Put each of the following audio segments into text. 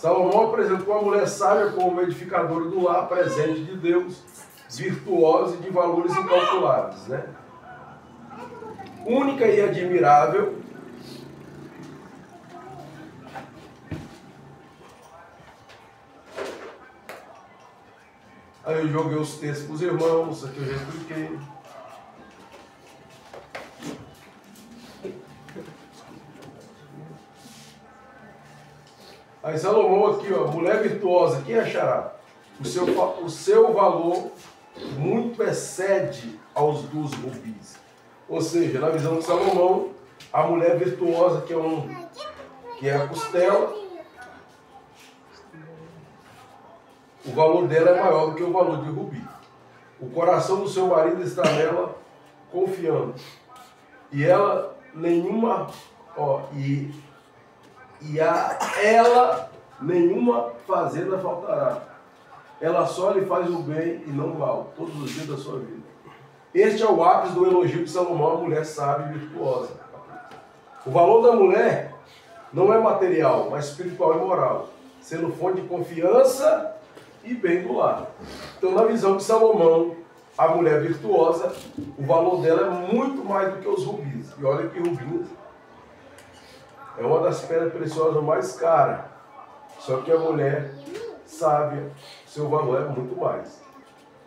Salomão apresentou a mulher sábia como edificadora do lar, presente de Deus, virtuosa e de valores incalculáveis, né? Única e admirável. Aí eu joguei os textos para os irmãos, aqui eu já expliquei. Aí Salomão aqui, ó, mulher virtuosa, quem achará? O seu valor muito excede aos dos rubis. Ou seja, na visão de Salomão, a mulher virtuosa, que é a costela, o valor dela é maior do que o valor de rubi. O coração do seu marido está nela confiando. E ela nenhuma, ó, ela nenhuma fazenda faltará. Ela só lhe faz o bem e não o mal, todos os dias da sua vida. Este é o ápice do elogio de Salomão, a mulher sábia e virtuosa. O valor da mulher não é material, mas espiritual e moral, sendo fonte de confiança e bem do lar. Então, na visão de Salomão, a mulher virtuosa, o valor dela é muito mais do que os rubis. E olha que rubis é uma das pedras preciosas mais caras. Só que a mulher sábia, seu valor é muito mais.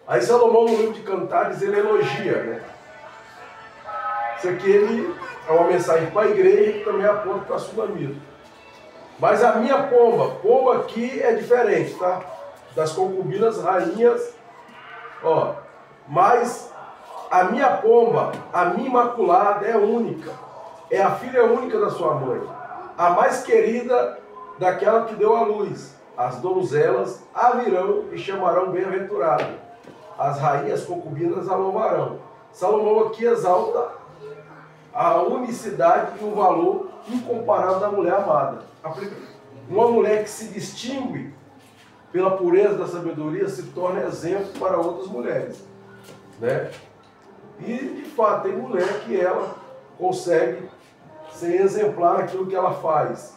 Aí Salomão, no livro de Cantares, ele elogia, né? Isso aqui é uma mensagem para a igreja que também aponta para a Sulamita. Mas a minha pomba aqui é diferente, tá? Das concubinas rainhas, ó. Mas a minha pomba, a minha imaculada é única. É a filha única da sua mãe. A mais querida daquela que deu à luz. As donzelas a virão e chamarão bem-aventurada. As rainhas concubinas a louvarão. Salomão aqui exalta a unicidade e o valor incomparável da mulher amada. Uma mulher que se distingue pela pureza da sabedoria se torna exemplo para outras mulheres, né? E de fato tem mulher que ela consegue ser exemplar naquilo que ela faz.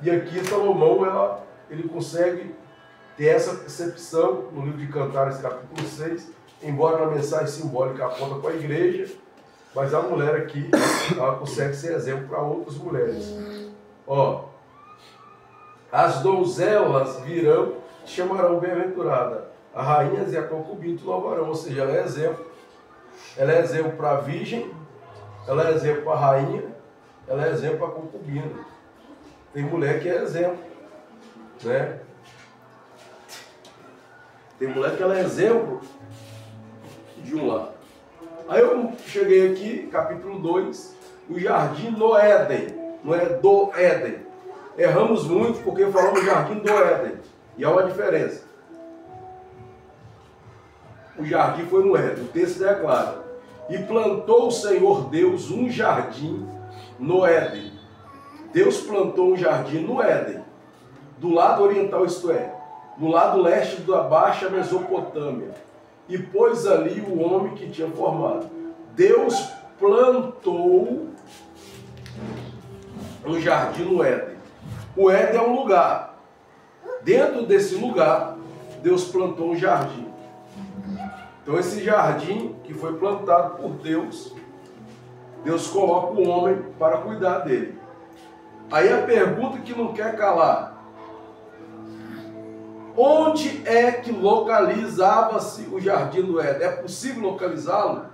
E aqui Salomão ele consegue ter essa percepção no livro de Cantares, capítulo 6, embora na mensagem simbólica aponta para a igreja, mas a mulher aqui, ela consegue ser exemplo para outras mulheres. Ó, as donzelas virão e chamarão bem-aventurada, as rainhas e a concubina te louvarão. Ou seja, ela é exemplo para a virgem, ela é exemplo para a rainha, ela é exemplo para a concubina. Tem mulher que é exemplo, né? Tem mulher que ela é exemplo de um lar. Aí eu cheguei aqui, capítulo 2, o jardim no Éden, não é do Éden. Erramos muito porque falamos jardim do Éden, e há uma diferença. O jardim foi no Éden, o texto declara: e plantou o Senhor Deus um jardim no Éden. Deus plantou um jardim no Éden, do lado oriental, isto é, no lado leste da Baixa Mesopotâmia, e pôs ali o homem que tinha formado. Deus plantou um jardim no Éden. O Éden é um lugar. Dentro desse lugar, Deus plantou um jardim. Então esse jardim que foi plantado por Deus, Deus coloca o homem para cuidar dele. Aí a pergunta que não quer calar: onde é que localizava-se o jardim do Éden? É possível localizá-lo?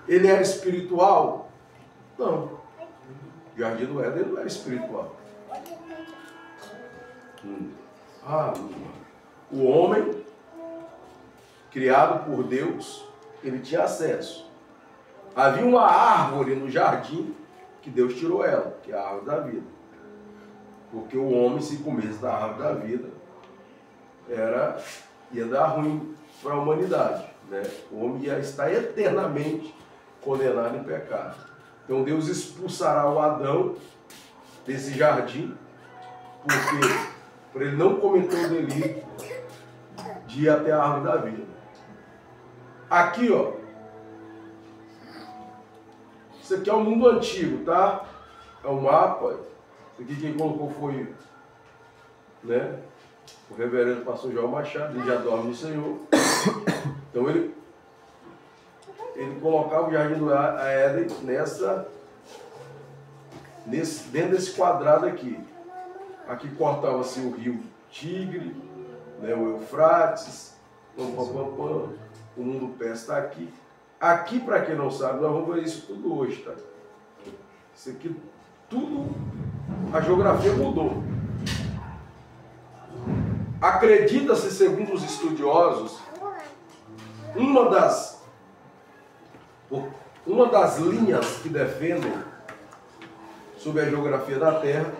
Ele era espiritual? Não. O jardim do Éden não era espiritual. O homem, criado por Deus, ele tinha acesso. Havia uma árvore no jardim que Deus tirou ela, que é a árvore da vida. Porque o homem, se comesse da árvore da vida, ia dar ruim para a humanidade, né? O homem ia estar eternamente condenado em pecado. Então Deus expulsará o Adão desse jardim, porque por ele não cometer o delito de ir até a árvore da vida. Aqui, ó, isso aqui é o mundo antigo, tá? É um mapa. Isso aqui quem colocou foi né? O reverendo pastor João Machado, ele já dorme no Senhor. Então ele colocava o Jardim do Éden dentro desse quadrado aqui. Aqui cortava-se o rio Tigre, né, o Eufrates, o mundo pé está aqui. Aqui, para quem não sabe, nós vamos ver isso tudo hoje, tá? Isso aqui, tudo, a geografia mudou. Acredita-se, segundo os estudiosos, uma das linhas que defendem sobre a geografia da Terra,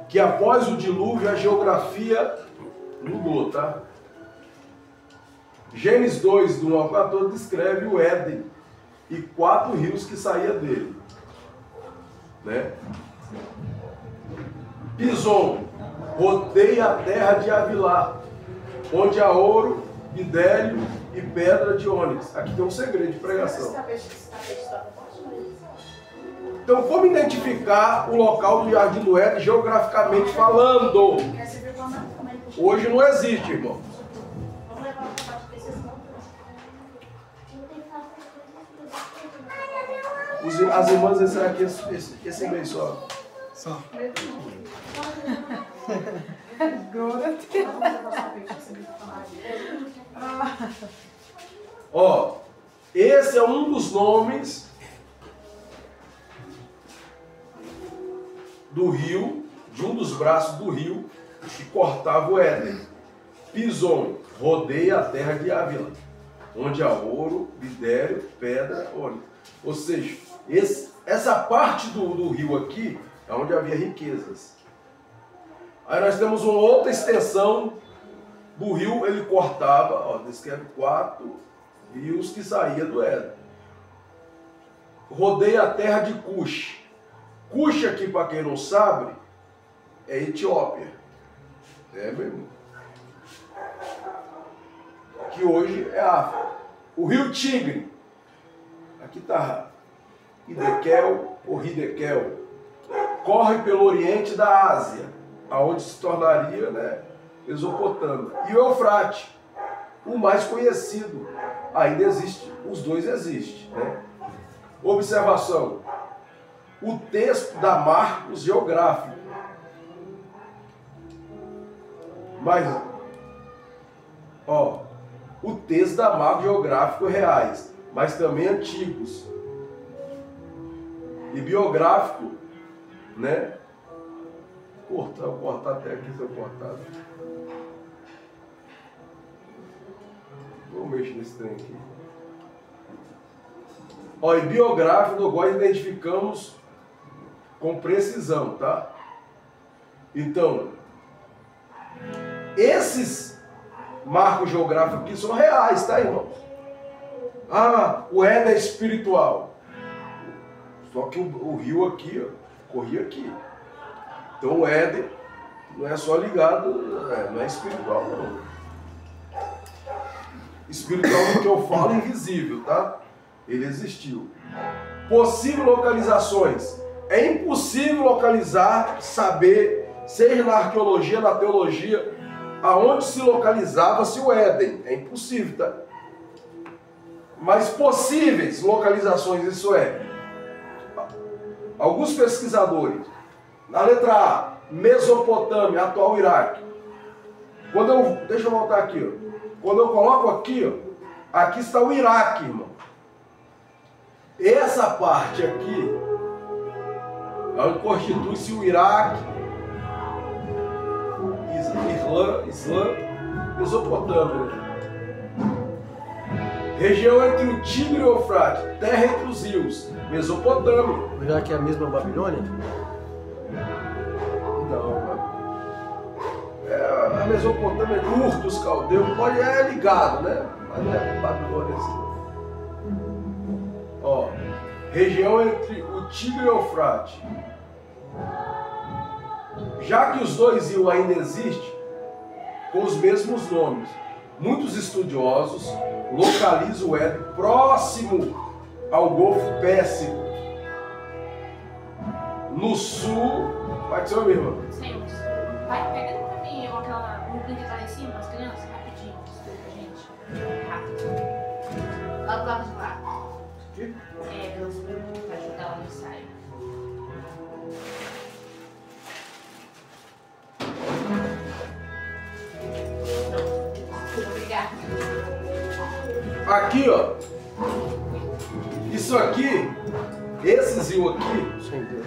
que após o dilúvio a geografia mudou, tá? Gênesis 2, do 1 ao 14, descreve o Éden e 4 rios que saíam dele, né? Pison rodeia a terra de Avilá, onde há ouro, bidélio e pedra de ônix. Aqui tem um segredo de pregação. Então, como identificar o local do Jardim do Éden geograficamente falando? Hoje não existe, irmão. As irmãs, esse aqui, esse mês só. Só. Ó, esse é um dos nomes do rio, de um dos braços do rio que cortava o Éden. Pison rodeia a terra de Ávila, onde há ouro, bidélio, pedra, ônix. Ou seja, essa parte do rio aqui é onde havia riquezas. Aí nós temos uma outra extensão do rio, ele cortava, ó, descreve 4 rios que saíam do Éden. Rodeia a terra de Cush. Cush aqui, para quem não sabe, é Etiópia. É mesmo. Que hoje é África. O rio Tigre. Aqui está Hidekel ou Hidekel. Corre pelo oriente da Ásia, aonde se tornaria, né, Mesopotâmia. E o Eufrate, o mais conhecido. Ainda existe, os dois existem, né? Observação. O texto dá marcos geográficos. Mas, ó, o texto dá marcos geográficos reais, mas também antigos. E biográfico, né? Vou cortar até aqui se eu cortar. Vou mexer nesse trem aqui. Ó, e biográfico, nós identificamos com precisão, tá? Então, esses marcos geográficos aqui são reais, tá, irmãos? Ah, o Éden é espiritual. Só que o rio aqui, ó, corria aqui. Então o Éden não é só ligado, não é espiritual, não. Espiritual no que eu falo, invisível, tá? Ele existiu. Possíveis localizações. É impossível localizar, saber, seja na arqueologia, na teologia, aonde se localizava-se o Éden. É impossível, tá? Mas possíveis localizações, isso é. Alguns pesquisadores, na letra A, Mesopotâmia, atual Iraque. Deixa eu voltar aqui, ó. Quando eu coloco aqui, ó, aqui está o Iraque, irmão. Essa parte aqui, onde constitui-se o Iraque, Islã, Mesopotâmia. Região entre o Tigre e o Eufrates, terra entre os rios, Mesopotâmia. O Iraque é a mesma Babilônia? Não, a Mesopotâmia, Ur dos caldeus, é ligado, né? Mas não é Babilônia assim. Ó, região entre o Tigre e o Eufrates. Já que os dois rios ainda existem, com os mesmos nomes, muitos estudiosos localizam o Éden próximo ao Golfo Pérsico, no sul. Vai ser o meu irmão. Vai, pega pra mim aquela brinca lá em cima, as crianças, rapidinho, explica pra gente. Rápido. Lá do lado de lá. Aqui? É, pra ajudar lá no ensaio. Obrigada. Aqui, ó. Isso aqui, esse zio aqui, Sem Deus.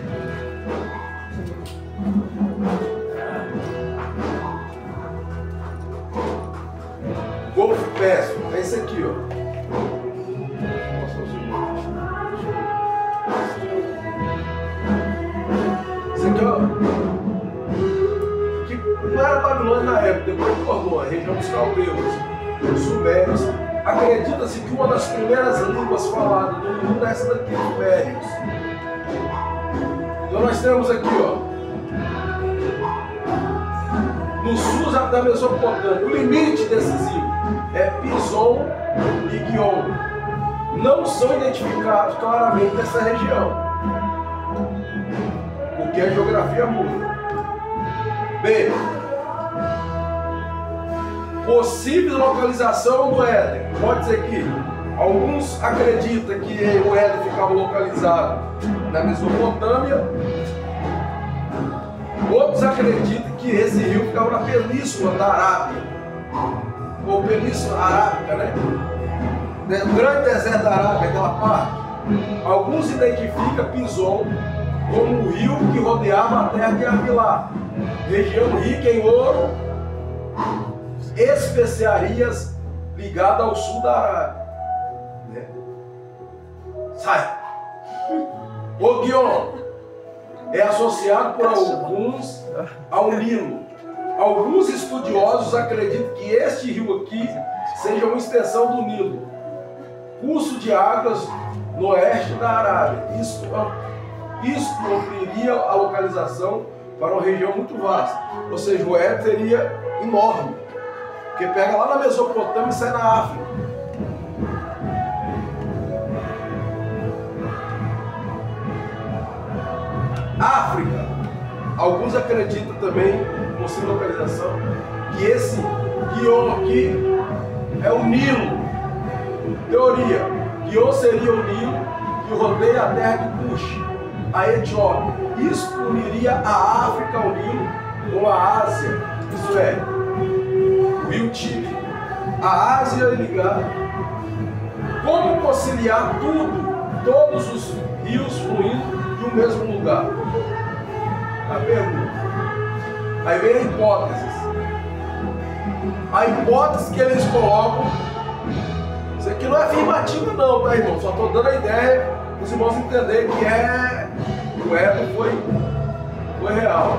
Golf Pass, é esse aqui, ó. Esse aqui, ó. Que não era Babilônia na época, depois tornou a região dos caldeus, dos sumérios. Acredita-se que uma das primeiras línguas faladas no mundo é essa daqui, sumérios. Então nós temos aqui, ó. No sul da Mesopotâmia, o limite decisivo é Pison e Gion. Não são identificados claramente nessa região, porque a geografia muda. B. Possível localização do Éden. Pode ser que alguns acreditam que o Éden ficava localizado na Mesopotâmia. Outros acreditam que esse rio ficava na península da Arábia, ou península arábica, né? O grande deserto da Arábia, aquela parte. Alguns identificam Pison como o rio que rodeava a terra de Havilá, região rica em ouro, especiarias ligada ao sul da Arábia. Né? Sai! O Gion é associado por alguns ao Nilo. Alguns estudiosos acreditam que este rio aqui seja uma extensão do Nilo, curso de águas no oeste da Arábia. Isso ampliaria a localização para uma região muito vasta. Ou seja, o Éden seria enorme, porque pega lá na Mesopotâmia e sai na África. África. Alguns acreditam também, com sua localização, que esse Gion aqui é o Nilo. Teoria: Gion seria o Nilo que rodeia a terra de Cush, a Etiópia. Isso uniria a África ao Nilo com a Ásia, isso é, o rio Tigre. A Ásia é ligada. Como conciliar tudo, todos os rios fluindo de um mesmo lugar? A pergunta. Aí vem a hipótese. A hipótese que eles colocam, isso aqui não é afirmativa não, tá, irmão? Só estou dando a ideia para os irmãos entenderem que o Éden foi real.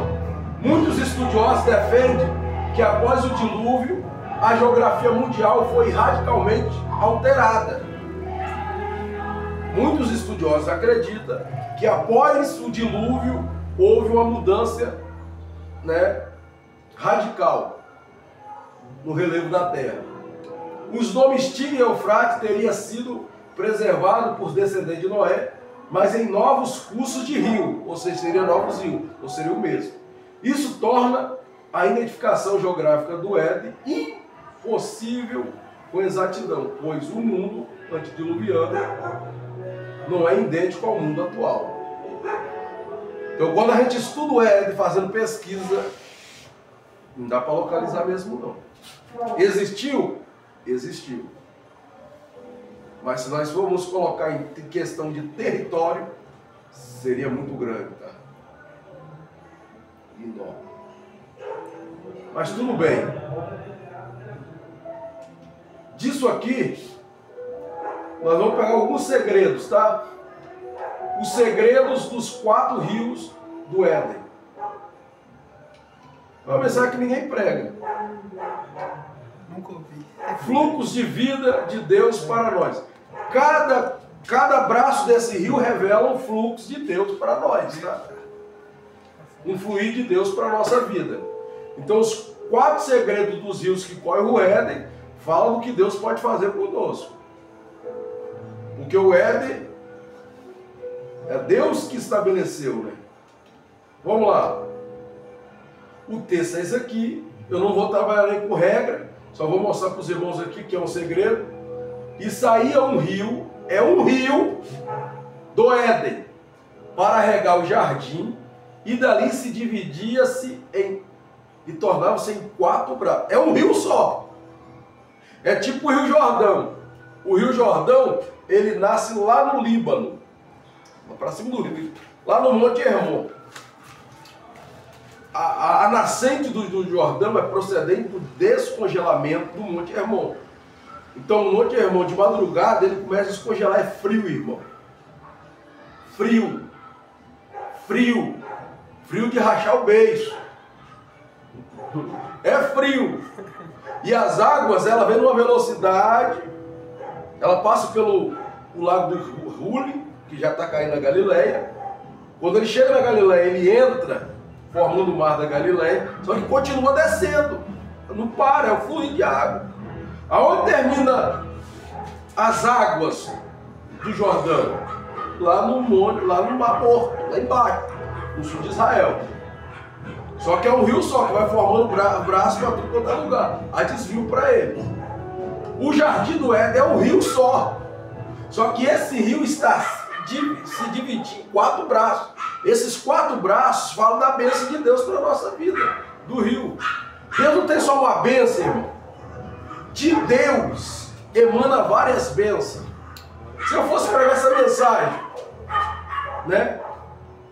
Muitos estudiosos defendem que após o dilúvio, a geografia mundial foi radicalmente alterada. Muitos estudiosos acreditam que após o dilúvio houve uma mudança, né, radical no relevo da Terra. Os nomes Tigre e Eufrates teriam sido preservados por descendentes de Noé, mas em novos cursos de rio, ou seja, seriam novos rios, ou seria o mesmo. Isso torna a identificação geográfica do Éden impossível com exatidão, pois o mundo antediluviano não é idêntico ao mundo atual. Então, quando a gente estuda o Éden fazendo pesquisa, não dá para localizar mesmo não. Existiu? Existiu. Mas se nós formos colocar em questão de território, seria muito grande, tá? Enorme. Mas tudo bem. Disso aqui, nós vamos pegar alguns segredos, tá? Os segredos dos 4 rios do Éden. Vamos pensar que ninguém prega. Nunca ouvi. Fluxos de vida de Deus para nós. Cada braço desse rio revela um fluxo de Deus para nós, tá? Um fluir de Deus para a nossa vida. Então, os 4 segredos dos rios que correm o Éden falam do que Deus pode fazer conosco. Porque o Éden é Deus que estabeleceu, né? Vamos lá. O texto é esse aqui. eu não vou trabalhar nem com regra, só vou mostrar para os irmãos aqui que é um segredo. E saía um rio, é um rio do Éden, para regar o jardim, e dali se dividia-se e tornava-se em 4 braços. É um rio só. É tipo o Rio Jordão. O Rio Jordão, ele nasce lá no Líbano, para cima do Rio, lá no Monte Hermon. A nascente do Jordão é procedente do descongelamento do Monte Hermon. Então o Monte Hermon, de madrugada, ele começa a descongelar. É frio, irmão. Frio. Frio. Frio de rachar o beiço. É frio. E as águas, ela vem numa velocidade, ela passa pelo lago do Rule, que já está caindo na Galileia. Quando ele chega na Galileia, ele entra formando o mar da Galileia, só que continua descendo. Não para, é o fluir de água. Aonde termina as águas do Jordão? Lá no monte, lá no Mar Morto, lá embaixo, no sul de Israel. Só que é um rio só, que vai formando braço para tudo quanto é lugar. Há desvio para ele. O Jardim do Éden é um rio só. Só que esse rio está se dividindo em 4 braços. Esses 4 braços falam da bênção de Deus para a nossa vida, do rio. Deus não tem só uma bênção, irmão. De Deus emana várias bênçãos. Se eu fosse pregar essa mensagem, né,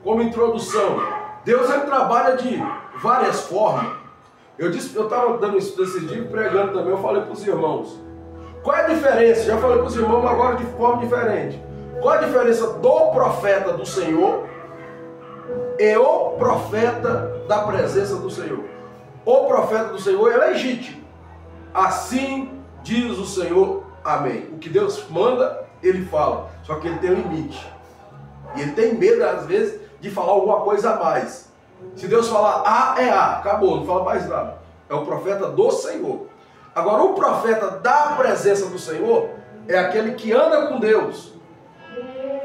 como introdução, Deus ele trabalha de várias formas. Eu estava dando isso desses dias, pregando também, eu falei para os irmãos. Qual é a diferença? Já falei para os irmãos, mas agora de forma diferente. Qual é a diferença do profeta do Senhor e o profeta da presença do Senhor? O profeta do Senhor é legítimo. Assim diz o Senhor, amém. O que Deus manda, ele fala. Só que ele tem um limite. E ele tem medo, às vezes, de falar alguma coisa a mais. Se Deus falar A, é A. Acabou, não fala mais nada. É o profeta do Senhor. Agora, o profeta da presença do Senhor é aquele que anda com Deus.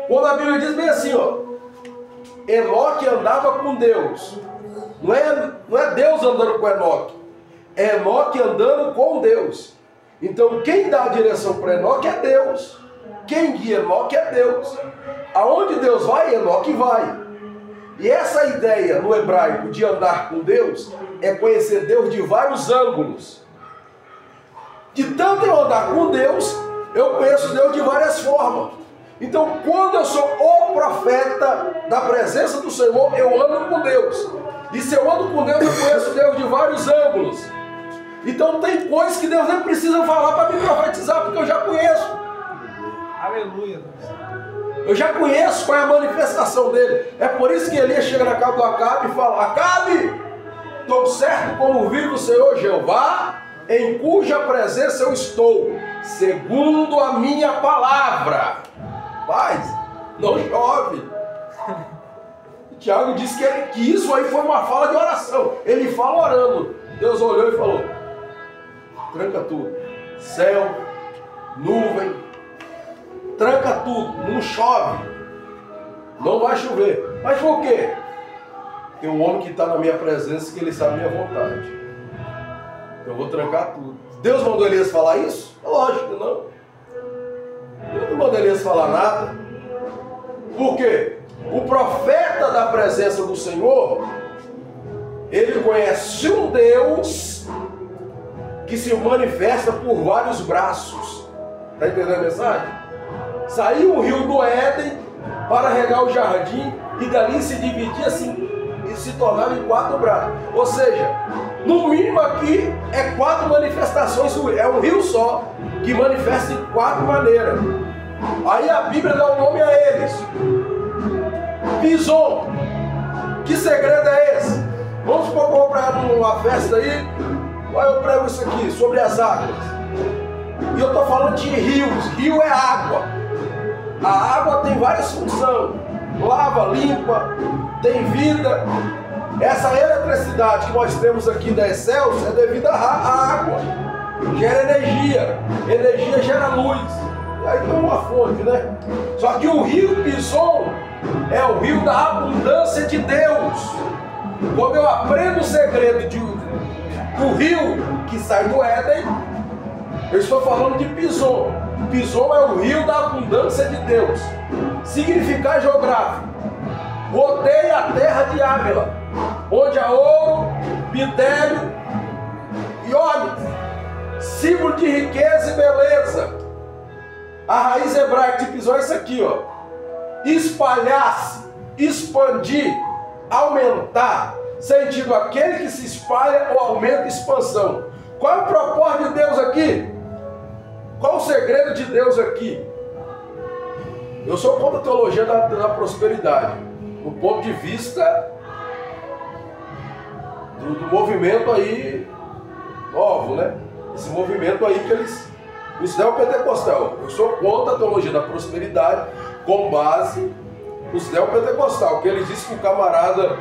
Quando a Bíblia diz bem assim, ó, Enoque andava com Deus. Não é Deus andando com Enoque. É Enoque andando com Deus. Então, quem dá a direção para Enoque é Deus. Quem guia Enoque é Deus. Aonde Deus vai, Enoque vai. E essa ideia no hebraico de andar com Deus é conhecer Deus de vários ângulos. De tanto eu andar com Deus, eu conheço Deus de várias formas. Então, quando eu sou o profeta da presença do Senhor, eu ando com Deus. E se eu ando com Deus, eu conheço Deus de vários ângulos. Então, tem coisas que Deus nem precisa falar para me profetizar, porque eu já conheço. Aleluia. Eu já conheço qual é a manifestação dele. É por isso que Elias chega na casa do Acabe e fala: Acabe, tão certo como vive o Senhor Jeová, em cuja presença eu estou, segundo a minha palavra. Paz, não chove. Tiago disse que isso aí foi uma fala de oração. Ele fala orando. Deus olhou e falou: tranca tudo. Céu, nuvem, tranca tudo. Não chove. Não vai chover. Mas por quê? Tem um homem que está na minha presença que ele sabe a minha vontade. Eu vou trancar tudo. Deus mandou Elias falar isso? Lógico que não. Deus não mandou Elias falar nada. Por quê? O profeta da presença do Senhor, ele conhece um Deus que se manifesta por vários braços. Está entendendo a mensagem? Saiu o rio do Éden para regar o jardim e dali se dividia assim e se tornava em 4 braços. Ou seja, no mínimo aqui é 4 manifestações. É um rio só que manifesta de 4 maneiras. Aí a Bíblia dá o nome a eles. Pison. Que segredo é esse? Vamos supor que eu vou pregar numa festa aí. Olha, eu prego isso aqui, sobre as águas. E eu estou falando de rios. Rio é água. A água tem várias funções. Lava, limpa, tem vida. Essa eletricidade que nós temos aqui da Excelsior é devido à água. Gera energia. Energia gera luz. E aí tem uma fonte, né? Só que o rio Pison é o rio da abundância de Deus. Quando eu aprendo o segredo de o do rio que sai do Éden. Eu estou falando de Pison. Pison é o rio da abundância de Deus. Significado geográfico: rodeia a terra de Ávila, onde há ouro, bidélio e ônix, símbolo de riqueza e beleza. A raiz hebraica de Pison é isso aqui, ó: espalhar-se, expandir, aumentar. Sentido aquele que se espalha ou aumenta expansão. Qual é o propósito de Deus aqui? Qual o segredo de Deus aqui? Eu sou contra a teologia da prosperidade, do ponto de vista do movimento aí novo, né? Esse movimento aí que eles consideram pentecostal. Eu sou contra a teologia da prosperidade com base no sistema pentecostal, que eles dizem que o camarada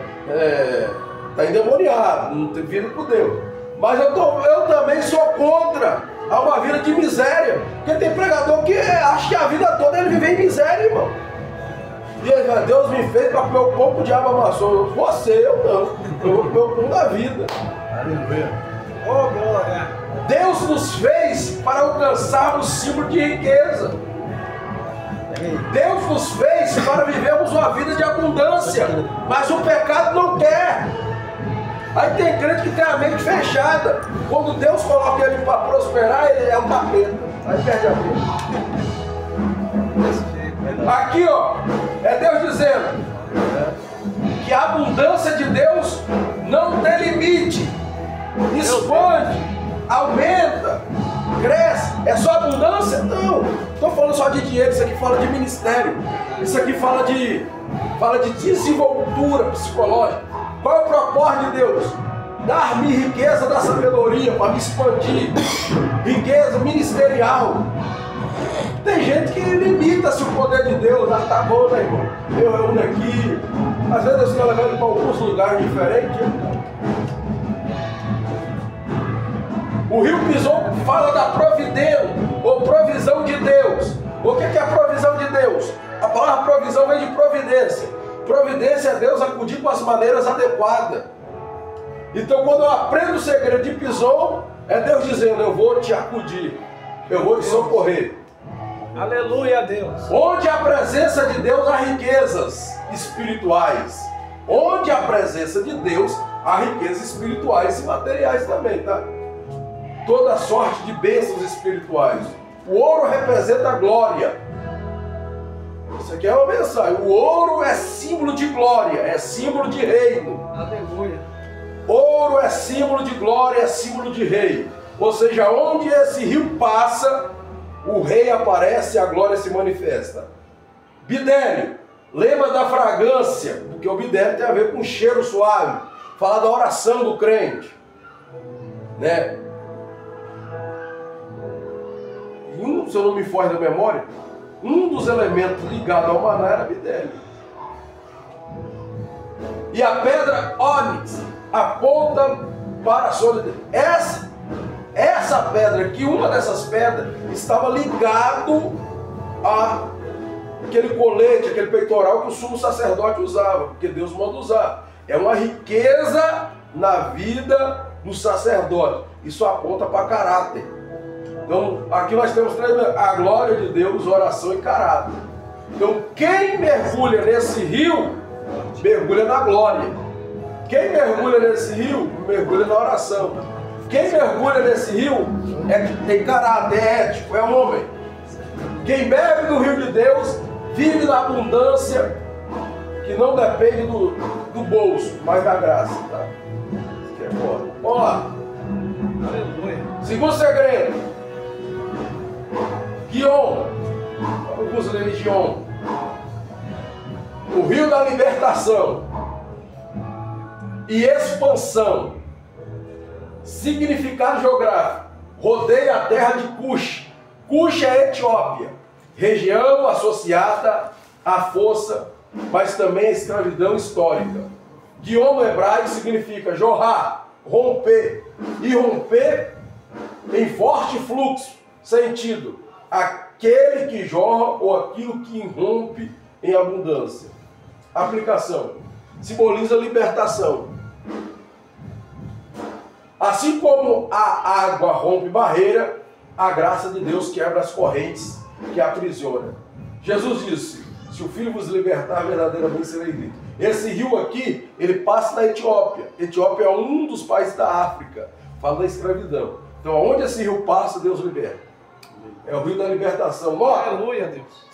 está endemoniado, não tem vida com Deus. Mas eu também sou contra a uma vida de miséria, porque tem pregador que acha que a vida toda ele vive em miséria, irmão. E ele, Deus me fez para comer o pão que o diabo amassou. Você, eu não. Eu vou comer o pão da vida. Aleluia. Oh, glória. Deus nos fez para alcançarmos símbolo de riqueza. Deus nos fez para vivermos uma vida de abundância, mas o pecado não quer. Aí tem crente que tem a mente fechada. Quando Deus coloca ele para prosperar, ele é um capeta. Aí perde a vida. Aqui, ó, é Deus dizendo que a abundância de Deus não tem limite. Expande, aumenta, cresce. É só abundância? Não. Estou falando só de dinheiro, isso aqui fala de ministério. Isso aqui fala de desenvoltura psicológica. Qual é o propósito de Deus? Dar-me riqueza da sabedoria para me expandir. Riqueza ministerial. Tem gente que limita-se o poder de Deus. Ah, tá bom, né, irmão? Eu reúno aqui. Às vezes eu estou levando para alguns lugares diferentes. O rio Pison fala da providência ou provisão de Deus. O que é a provisão de Deus? A palavra provisão vem de providência. Providência é Deus acudir com as maneiras adequadas. Então, quando eu aprendo o segredo de Pison, é Deus dizendo: eu vou te acudir, eu vou te socorrer. Aleluia a Deus. Onde a presença de Deus há riquezas espirituais. Onde a presença de Deus há riquezas espirituais e materiais também, tá? Toda sorte de bênçãos espirituais. O ouro representa a glória. Isso aqui é uma mensagem. O ouro é símbolo de glória, é símbolo de reino. Aleluia. Ouro é símbolo de glória, é símbolo de rei. Ou seja, onde esse rio passa, o rei aparece e a glória se manifesta. Bidélio, lembra da fragrância, porque o bidélio tem a ver com cheiro suave. Fala da oração do crente, né? Se eu não me foge da memória, um dos elementos ligados ao maná era bidélio. E a pedra ônix aponta para a solidez. Essa pedra aqui, uma dessas pedras, estava ligado a aquele colete, aquele peitoral que o sumo sacerdote usava, porque Deus manda usar. É uma riqueza na vida do sacerdote. Isso aponta para caráter. Então, aqui nós temos a glória de Deus, oração e caráter. Então, quem mergulha nesse rio, mergulha na glória. Quem mergulha nesse rio, mergulha na oração. Quem mergulha nesse rio tem caráter, é ético, é homem. Quem bebe do rio de Deus, vive na abundância, que não depende do bolso, mas da graça. Tá? Isso aqui é foda. Vamos lá. Aleluia. Segundo segredo. Guion, alguns religião, o rio da libertação e expansão. Significado geográfico: rodeia a terra de Cush. Cush é a Etiópia, região associada à força, mas também à escravidão histórica. Guion no hebraico significa jorrar, romper, e romper em forte fluxo, sentido aquele que jorra ou aquilo que irrompe em abundância. Aplicação: simboliza libertação. Assim como a água rompe barreira, a graça de Deus quebra as correntes que aprisiona. Jesus disse: se o Filho vos libertar, verdadeiramente sereis livres. Esse rio aqui, ele passa na Etiópia. Etiópia é um dos países da África. Fala da escravidão. Então, onde esse rio passa, Deus liberta. É o rio da libertação. Nota. Aleluia, Deus.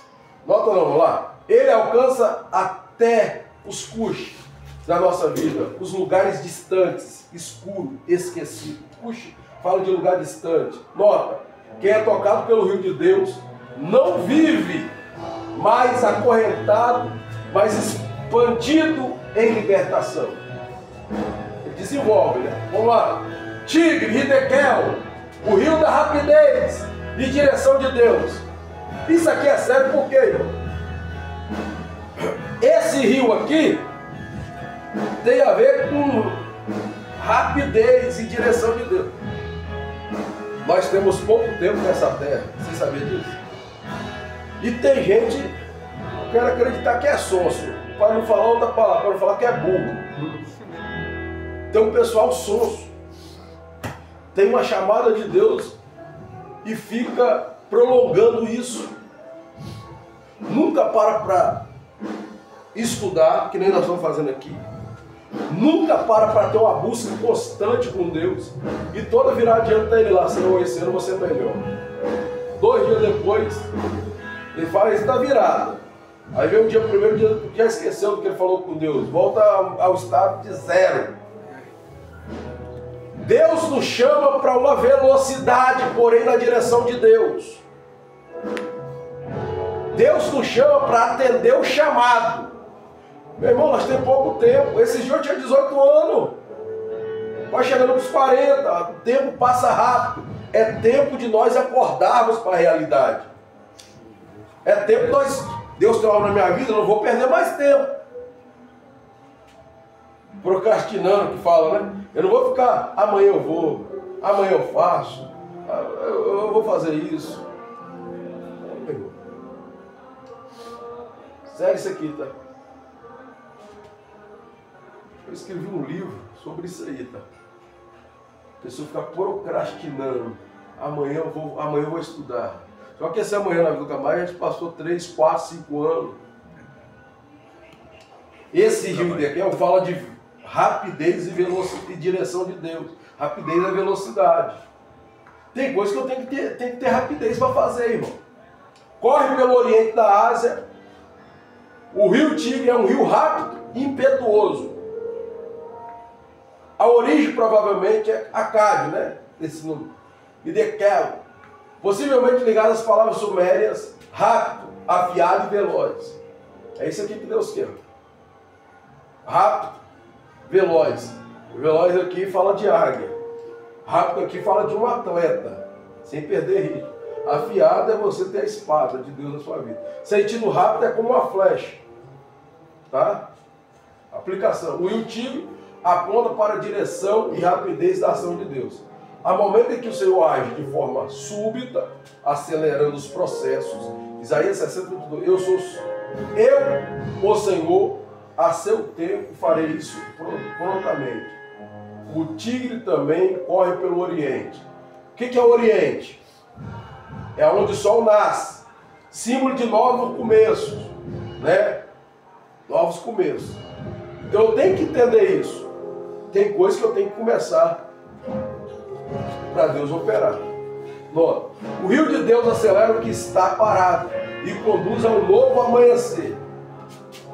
Nota não, vamos lá. Ele alcança até os cuxes da nossa vida, os lugares distantes, escuro, esquecido. Cuxe fala de lugar distante. Nota, quem é tocado pelo rio de Deus não vive mais acorrentado, mas expandido em libertação. Ele desenvolve, né? Vamos lá. Tigre, Hidekel, o rio da rapidez e direção de Deus. Isso aqui é sério por quê, irmão? Esse rio aqui tem a ver com rapidez e direção de Deus. Nós temos pouco tempo nessa terra, você sabia disso? E tem gente que quer acreditar que é sonso, para não falar outra palavra, para não falar que é burro. Tem um pessoal sonso, tem uma chamada de Deus e fica prolongando isso. Nunca para estudar, que nem nós estamos fazendo aqui. Nunca para ter uma busca constante com Deus. E toda virada diante dele lá, Senhor, esse ano você é melhor. 2 dias depois, ele fala, isso está virado. Aí vem um dia, o primeiro dia, já esqueceu do que ele falou com Deus. Volta ao estado de zero. Deus nos chama para uma velocidade, porém na direção de Deus. Deus nos chama para atender o chamado. Meu irmão, nós temos pouco tempo. Esse dia eu tinha 18 anos. Vai chegando nos 40. O tempo passa rápido. É tempo de nós acordarmos para a realidade. É tempo de nós... Deus tem algo na minha vida, eu não vou perder mais tempo. Procrastinando, que fala, né? Eu não vou ficar, amanhã eu vou, amanhã eu faço, eu vou fazer isso. Sério isso aqui, tá? Eu escrevi um livro sobre isso aí, tá? A pessoa fica procrastinando. Amanhã eu vou estudar. Só que esse amanhã na vida do camarada a gente passou 3, 4, 5 anos. Esse rio daqui fala de rapidez e velocidade e direção de Deus. Rapidez é velocidade. Tem coisa que eu tenho que ter rapidez para fazer, irmão. Corre pelo oriente da Ásia. O rio Tigre é um rio rápido e impetuoso. A origem provavelmente é Acádio, né? Esse nome. Hidekel. Possivelmente ligado às palavras sumérias, rápido, afiado e veloz. É isso aqui que Deus quer. Rápido, veloz. O veloz aqui fala de águia. Rápido aqui fala de um atleta, sem perder ritmo. Afiado é você ter a espada de Deus na sua vida. Sentido rápido é como uma flecha. Tá? Aplicação. O tigre aponta para a direção e rapidez da ação de Deus. Há momento em que o Senhor age de forma súbita, acelerando os processos. Isaías 62. Eu, o Senhor, a seu tempo farei isso prontamente. O tigre também corre pelo Oriente. O que é o Oriente? É onde o sol nasce. Símbolo de novos começos. Né? Novos começos. Então eu tenho que entender isso. Tem coisas que eu tenho que começar para Deus operar. Nota, o rio de Deus acelera o que está parado e conduz a um novo amanhecer.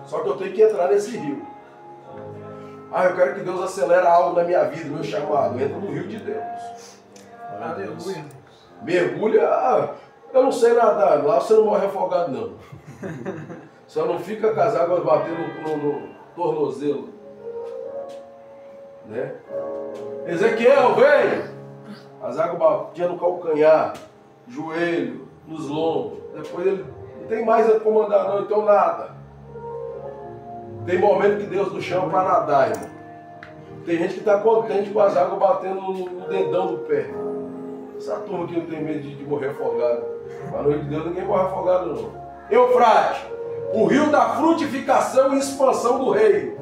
Só que eu tenho que entrar nesse rio. Eu quero que Deus acelere algo na minha vida, meu chamado. Entra no rio de Deus. Aleluia. Mergulha. Eu não sei nadar. Lá você não morre afogado, não. Só não fica com as águas batendo no tornozelo. Né? Ezequiel, vem! As águas batiam no calcanhar, joelho, nos lombos. Depois ele não tem mais a comandar, não, então nada. Tem momento que Deus nos chama para nadar, irmão. Tem gente que está contente com as águas batendo no dedão do pé. Essa turma que não tem medo de morrer afogado. Mas no rio de Deus ninguém morre afogado, não. Eufrate, o rio da frutificação e expansão do reino.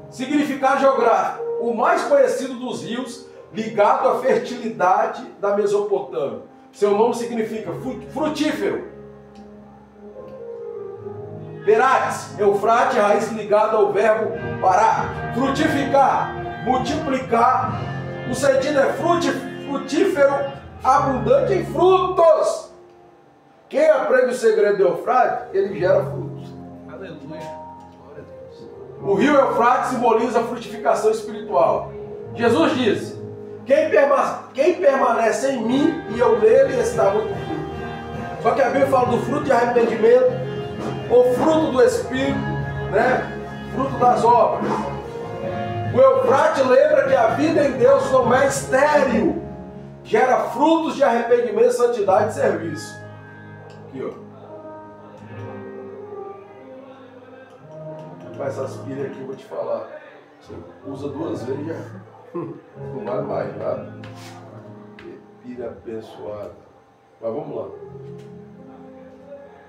Significado geográfico. O mais conhecido dos rios ligado à fertilidade da Mesopotâmia. Seu nome significa frutífero. Perates, Eufrate, raiz ligada ao verbo parar. Frutificar, multiplicar. O sentido é frutífero, abundante em frutos. Quem aprende o segredo do Eufrate, ele gera frutos. Aleluia. Glória a Deus. O rio Eufrate simboliza a frutificação espiritual. Jesus disse: quem permanece em mim e eu nele está muito fruto. Só que a Bíblia fala do fruto de arrependimento, ou fruto do Espírito, né? Fruto das obras. O Eufrate lembra que a vida em Deus não é estéril, gera frutos de arrependimento, santidade e serviço. Aqui, ó. Mas essas pilhas aqui eu vou te falar. Você usa 2 vezes já. Não vale mais nada. Pilha abençoada. Mas vamos lá.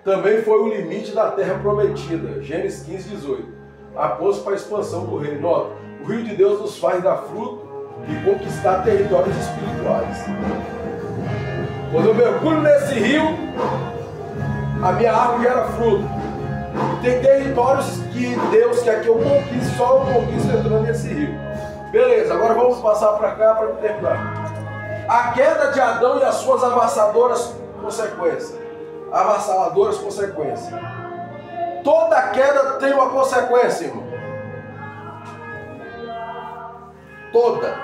Também foi o limite da terra prometida. Gênesis 15, 18. Após para a expansão do reino. Nota, o rio de Deus nos faz dar fruto e conquistar territórios espirituais. Quando eu mergulho nesse rio, a minha árvore gera fruto. Tem territórios que Deus quer que eu conquiste, só eu conquisto entrando nesse rio. Beleza, agora vamos passar para cá para terminar. A queda de Adão e as suas avassaladoras consequências. Avassaladoras consequências. Toda queda tem uma consequência, irmão. Toda.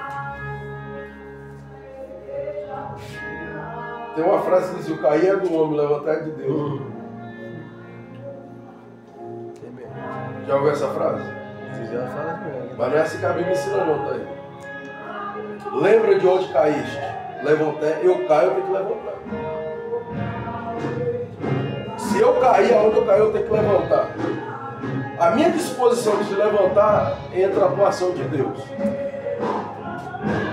Tem uma frase que diz: o cair é do homem, levantar é de Deus. Já ouviu essa frase? Mas não é assim que a Bíblia ensina não, tá aí. Lembra de onde caíste. Levantar, eu caio, eu tenho que levantar. Se eu cair, aonde eu cair, eu tenho que levantar. A minha disposição de se levantar entra a atuação de Deus.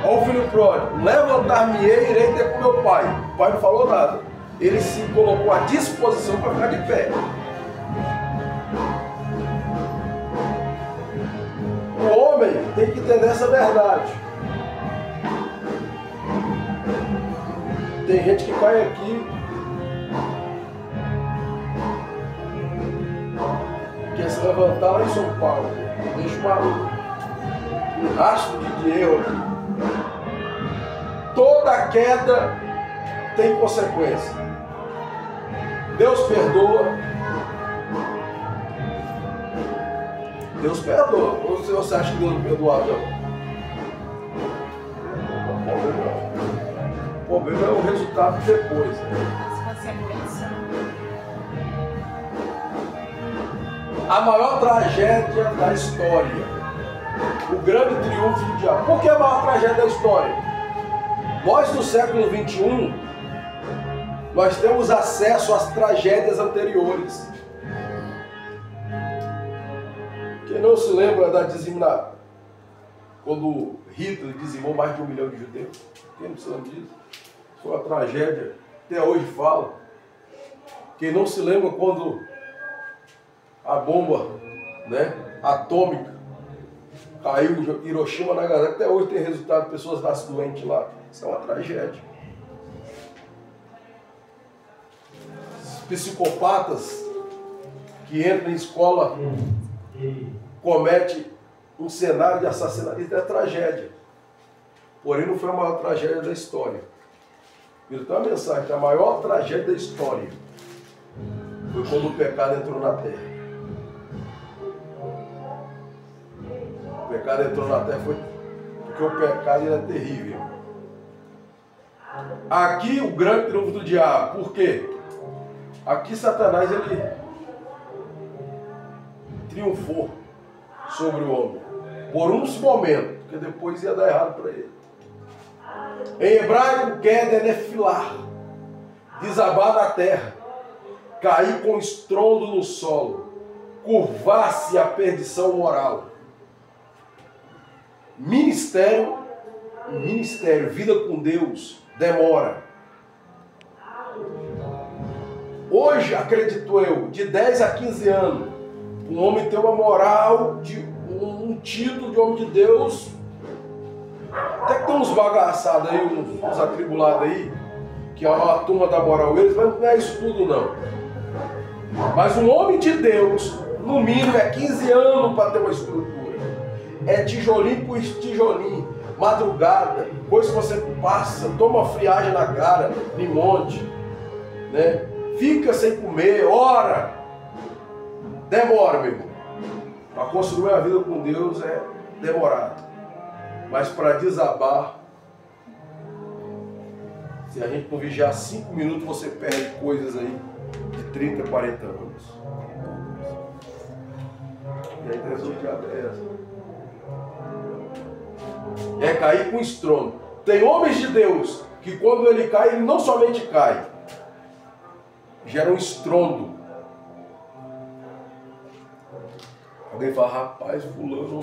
Olha o filho pródigo: levantar-me-ei, irei ter com meu pai. O pai não falou nada. Ele se colocou à disposição para ficar de pé. O homem tem que entender essa verdade. Tem gente que cai aqui, quer se levantar lá em São Paulo, deixa um rastro de erro aqui. Toda queda tem consequência. Deus perdoa. Deus perdoa. Ou você acha que Deus não perdoa? O problema é o resultado depois. As consequências. A maior tragédia da história. O grande triunfo do diabo. Por que a maior tragédia da história? Nós, no século XXI, nós temos acesso às tragédias anteriores. Quem não se lembra da dizimina, quando Hitler dizimou mais de 1 milhão de judeus? Quem não se lembra disso? Foi uma tragédia, até hoje fala. Quem não se lembra quando a bomba, né, atômica caiu em Hiroshima, Nagasaki, até hoje tem resultado, pessoas nascem doentes lá. Isso é uma tragédia. Os psicopatas que entram em escola comete um cenário de assassinato, isso é tragédia. Porém, não foi a maior tragédia da história. Ele tem uma mensagem que a maior tragédia da história foi quando o pecado entrou na terra. O pecado entrou na terra foi porque o pecado era terrível. Aqui o grande triunfo do diabo. Por quê? Aqui Satanás ele triunfou sobre o homem por uns momentos, porque depois ia dar errado para ele. Em hebraico, queda é nefilar, desabar na terra, cair com estrondo no solo, curvar-se à perdição moral. Ministério, vida com Deus, demora. Hoje, acredito eu, de 10 a 15 anos, um homem tem uma moral, de um título de homem de Deus, Até que tem uns bagaçados aí, uns atribulados aí, que a turma dá moral a eles, mas não é isso tudo não. Mas um homem de Deus, no mínimo, é 15 anos para ter uma estrutura. É tijolinho por tijolinho, madrugada, coisa que você passa, toma friagem na cara, de monte, né? Fica sem comer, ora, demora, meu irmão. Para construir a vida com Deus é demorado. Mas para desabar, se a gente não vigiar 5 minutos, você perde coisas aí de 30, 40 anos. E a intenção do diabo é essa. É cair com estrondo. Tem homens de Deus que quando ele cai, ele não somente cai, gera um estrondo. Alguém fala, rapaz, fulano,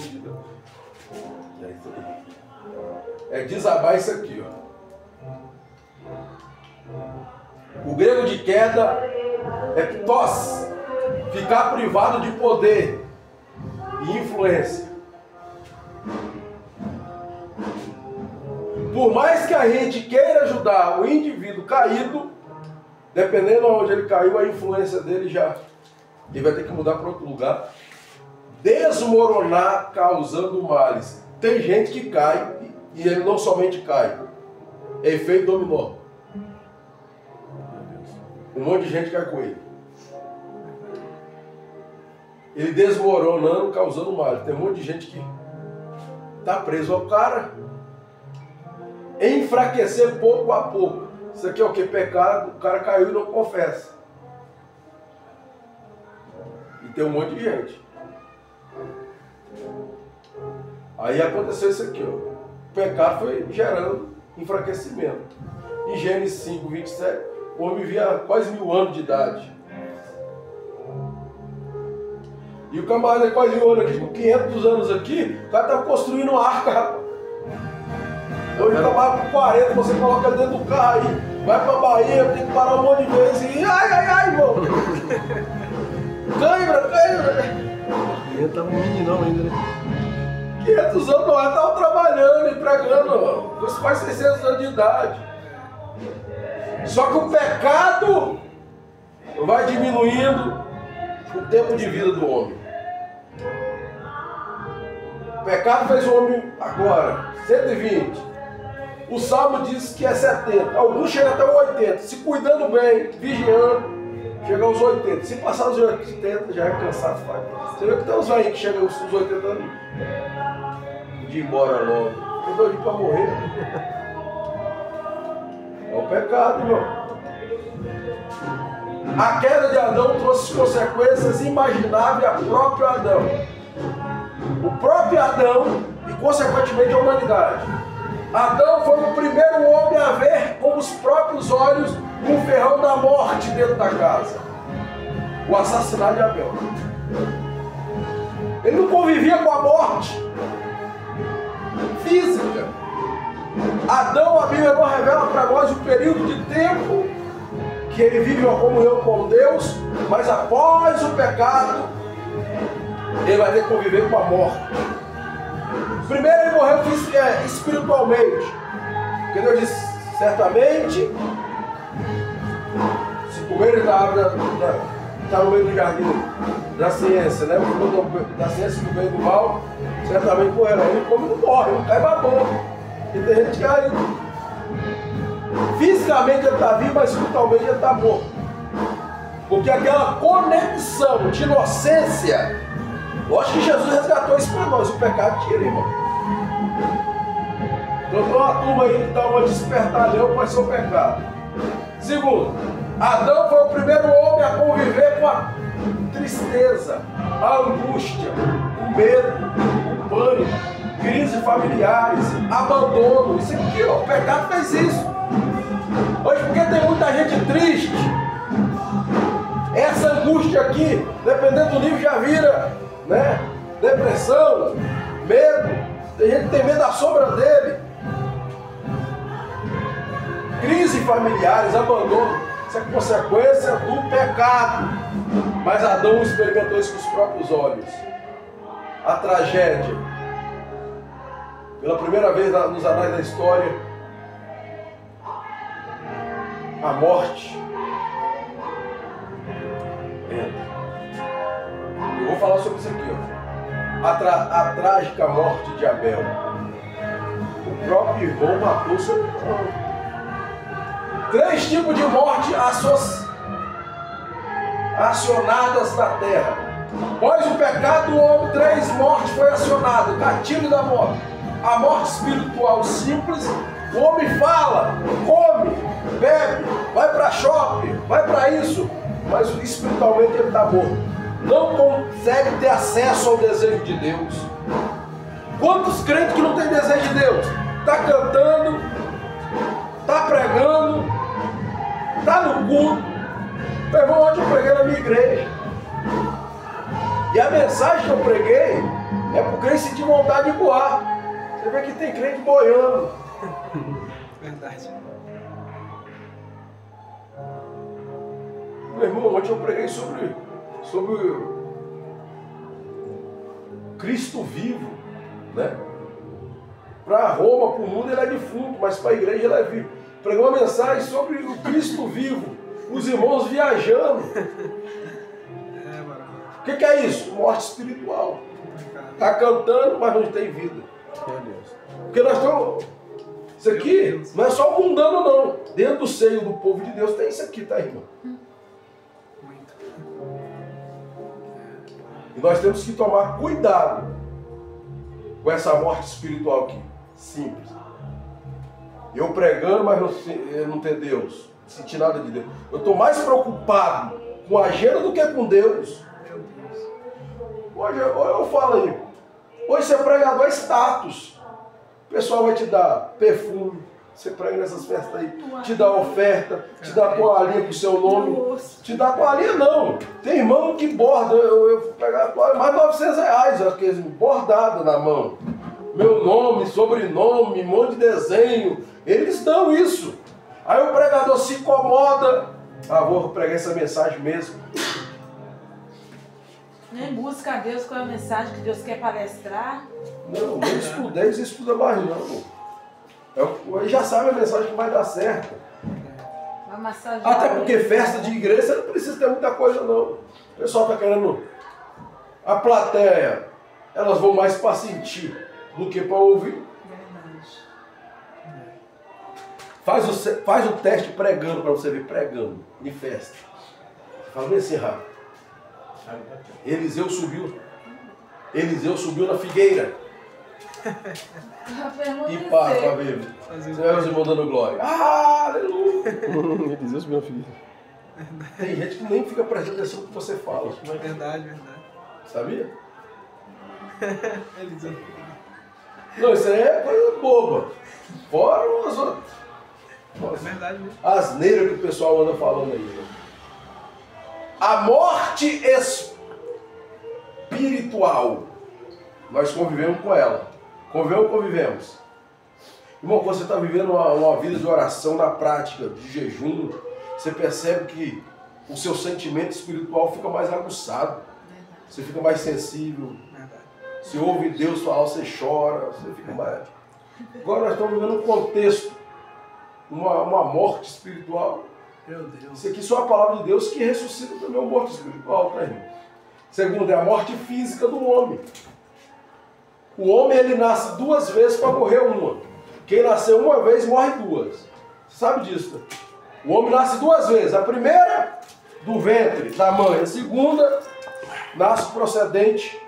é desabar isso aqui, ó. O grego de queda é ptos, ficar privado de poder e influência. Por mais que a gente queira ajudar o indivíduo caído, dependendo de onde ele caiu, a influência dele ele vai ter que mudar para outro lugar. Desmoronar causando males. Tem gente que cai e ele não somente cai, é efeito dominó. Um monte de gente cai com ele. Ele desmoronando, causando mal. Tem um monte de gente que está preso ao cara. Enfraquecer pouco a pouco. Isso aqui é o que? Pecado. O cara caiu e não confessa. E tem um monte de gente. Aí aconteceu isso aqui, ó. O pecado foi gerando enfraquecimento. Em Gênesis 5, 27, o homem vivia quase 1000 anos de idade. E o camarada quase 1000 anos aqui, com 500 anos aqui, o cara estava construindo uma arca, rapaz. Hoje ele estava com 40, você coloca ele dentro do carro aí, vai pra Bahia, tem que parar um monte de vezes e ai, irmão. Cãibra. Ele estava um meninão ainda, né? 500 anos não, estava trabalhando e pregando, com os quase 600 anos de idade. Só que o pecado vai diminuindo o tempo de vida do homem. O pecado fez o homem agora 120. O Salmo diz que é 70. Alguns chegam até 80. Se cuidando bem, vigiando, chega aos 80. Se passar os 80, já é cansado. Você vê que tem uns velhos que chegam aos 80 anos de ir embora logo. Eu dou para morrer. É o pecado, irmão. A queda de Adão trouxe consequências imagináveis ao próprio Adão. O próprio Adão e, consequentemente, a humanidade. Adão foi o primeiro homem a ver com os próprios olhos um ferrão da morte dentro da casa. O assassinato de Abel. Ele não convivia com a morte física. Adão, a Bíblia não revela para nós o período de tempo que ele vive uma comunhão com Deus, mas após o pecado, ele vai ter que conviver com a morte. Primeiro ele morreu espiritualmente, porque Deus disse, certamente, se comerem da árvore, está no meio do jardim da ciência, né? Da ciência do bem e do mal, certamente morrerá. Ele come e não morre, não cai babando. E tem gente que cai. Fisicamente ele está vivo, mas espiritualmente ele está morto. Porque aquela conexão de inocência, lógico que Jesus resgatou isso para nós, o pecado tira, irmão. Então tem uma turma aí que dá uma despertalhão com esse pecado. Segundo, Adão foi o primeiro homem a conviver com a tristeza, a angústia, o medo, o pânico, crises familiares, abandono. Isso aqui, ó, o pecado fez isso. Hoje, porque tem muita gente triste, essa angústia aqui, dependendo do nível, já vira, né? Depressão, medo. Tem gente que tem medo da sombra dele. Crise familiares, abandono. Isso é consequência do pecado. Mas Adão experimentou isso com os próprios olhos. A tragédia. Pela primeira vez nos anais da história, a morte entra. Eu vou falar sobre isso aqui, ó. A trágica morte de Abel. O próprio irmão matou seu irmão. 3 tipos de morte acionadas na terra. Após o pecado do homem, 3 mortes foi acionado. O gatilho da morte. A morte espiritual simples. O homem fala, come, bebe, vai para shopping, vai para isso. Mas espiritualmente ele está morto. Não consegue ter acesso ao desejo de Deus. Quantos crentes que não têm desejo de Deus? Está cantando, está pregando, está no culto. Meu irmão, ontem eu preguei na minha igreja. E a mensagem que eu preguei é para o crente sentir vontade de voar. Você vê que tem crente boiando. Verdade. Meu irmão, ontem eu preguei sobre Cristo vivo, né? Para Roma, para o mundo ele é defunto, mas para a igreja ele é vivo. Pregou uma mensagem sobre o Cristo vivo, os irmãos viajando. O que é isso? Morte espiritual. Está cantando, mas não tem vida. Porque nós estamos... Isso aqui não é só mundano, não. Dentro do seio do povo de Deus tem isso aqui, tá, irmão? E nós temos que tomar cuidado com essa morte espiritual aqui. Simples. Eu pregando, mas não ter Deus. Não sentir nada de Deus. Eu estou mais preocupado com a agenda do que com Deus. Hoje eu falo aí. Hoje ser pregador é status. O pessoal vai te dar perfume. Você prega nessas festas aí, te dá oferta, te dá toalhinha com o seu nome. Te dá toalhinha não. Tem irmão que borda, eu pegar mais de R$900, aqueles bordados na mão. Meu nome, sobrenome, um monte de desenho. Eles dão isso. Aí o pregador se incomoda. Vou pregar essa mensagem mesmo. Nem busca a Deus com a mensagem que Deus quer palestrar. Não, nem estudei, você estuda mais não. Aí já sabe a mensagem que vai dar certo. Até porque festa de igreja você não precisa ter muita coisa não. O pessoal está querendo... A plateia, elas vão mais para sentir do que para ouvir. Verdade. Faz o teste pregando para você ver, pregando em festa. Fala bem assim, Rafa. Eliseu subiu na figueira. E para ver. Você vai os irmãos dando glória. Aleluia! Eliseu subiu na figueira. Tem gente que nem fica prestando atenção no que você fala. Verdade. Sabia? Eliseu. Não, isso aí é coisa boba. Fora as outras. É verdade mesmo. Asneira que o pessoal anda falando aí. Né? A morte espiritual. Nós convivemos com ela. Convivemos. Irmão, quando você está vivendo uma vida de oração na prática, de jejum, você percebe que o seu sentimento espiritual fica mais aguçado. Você fica mais sensível. Você ouve Deus falar, você chora, você fica mais... Agora nós estamos vivendo um contexto, uma morte espiritual. Meu Deus. Isso aqui só a palavra de Deus que ressuscita também uma morte espiritual, tá, irmão? Segundo, é a morte física do homem. O homem, ele nasce 2 vezes para morrer uma. Quem nasceu uma vez, morre 2. Você sabe disso, né? O homem nasce 2 vezes. A primeira, do ventre da mãe. A segunda, nasce procedente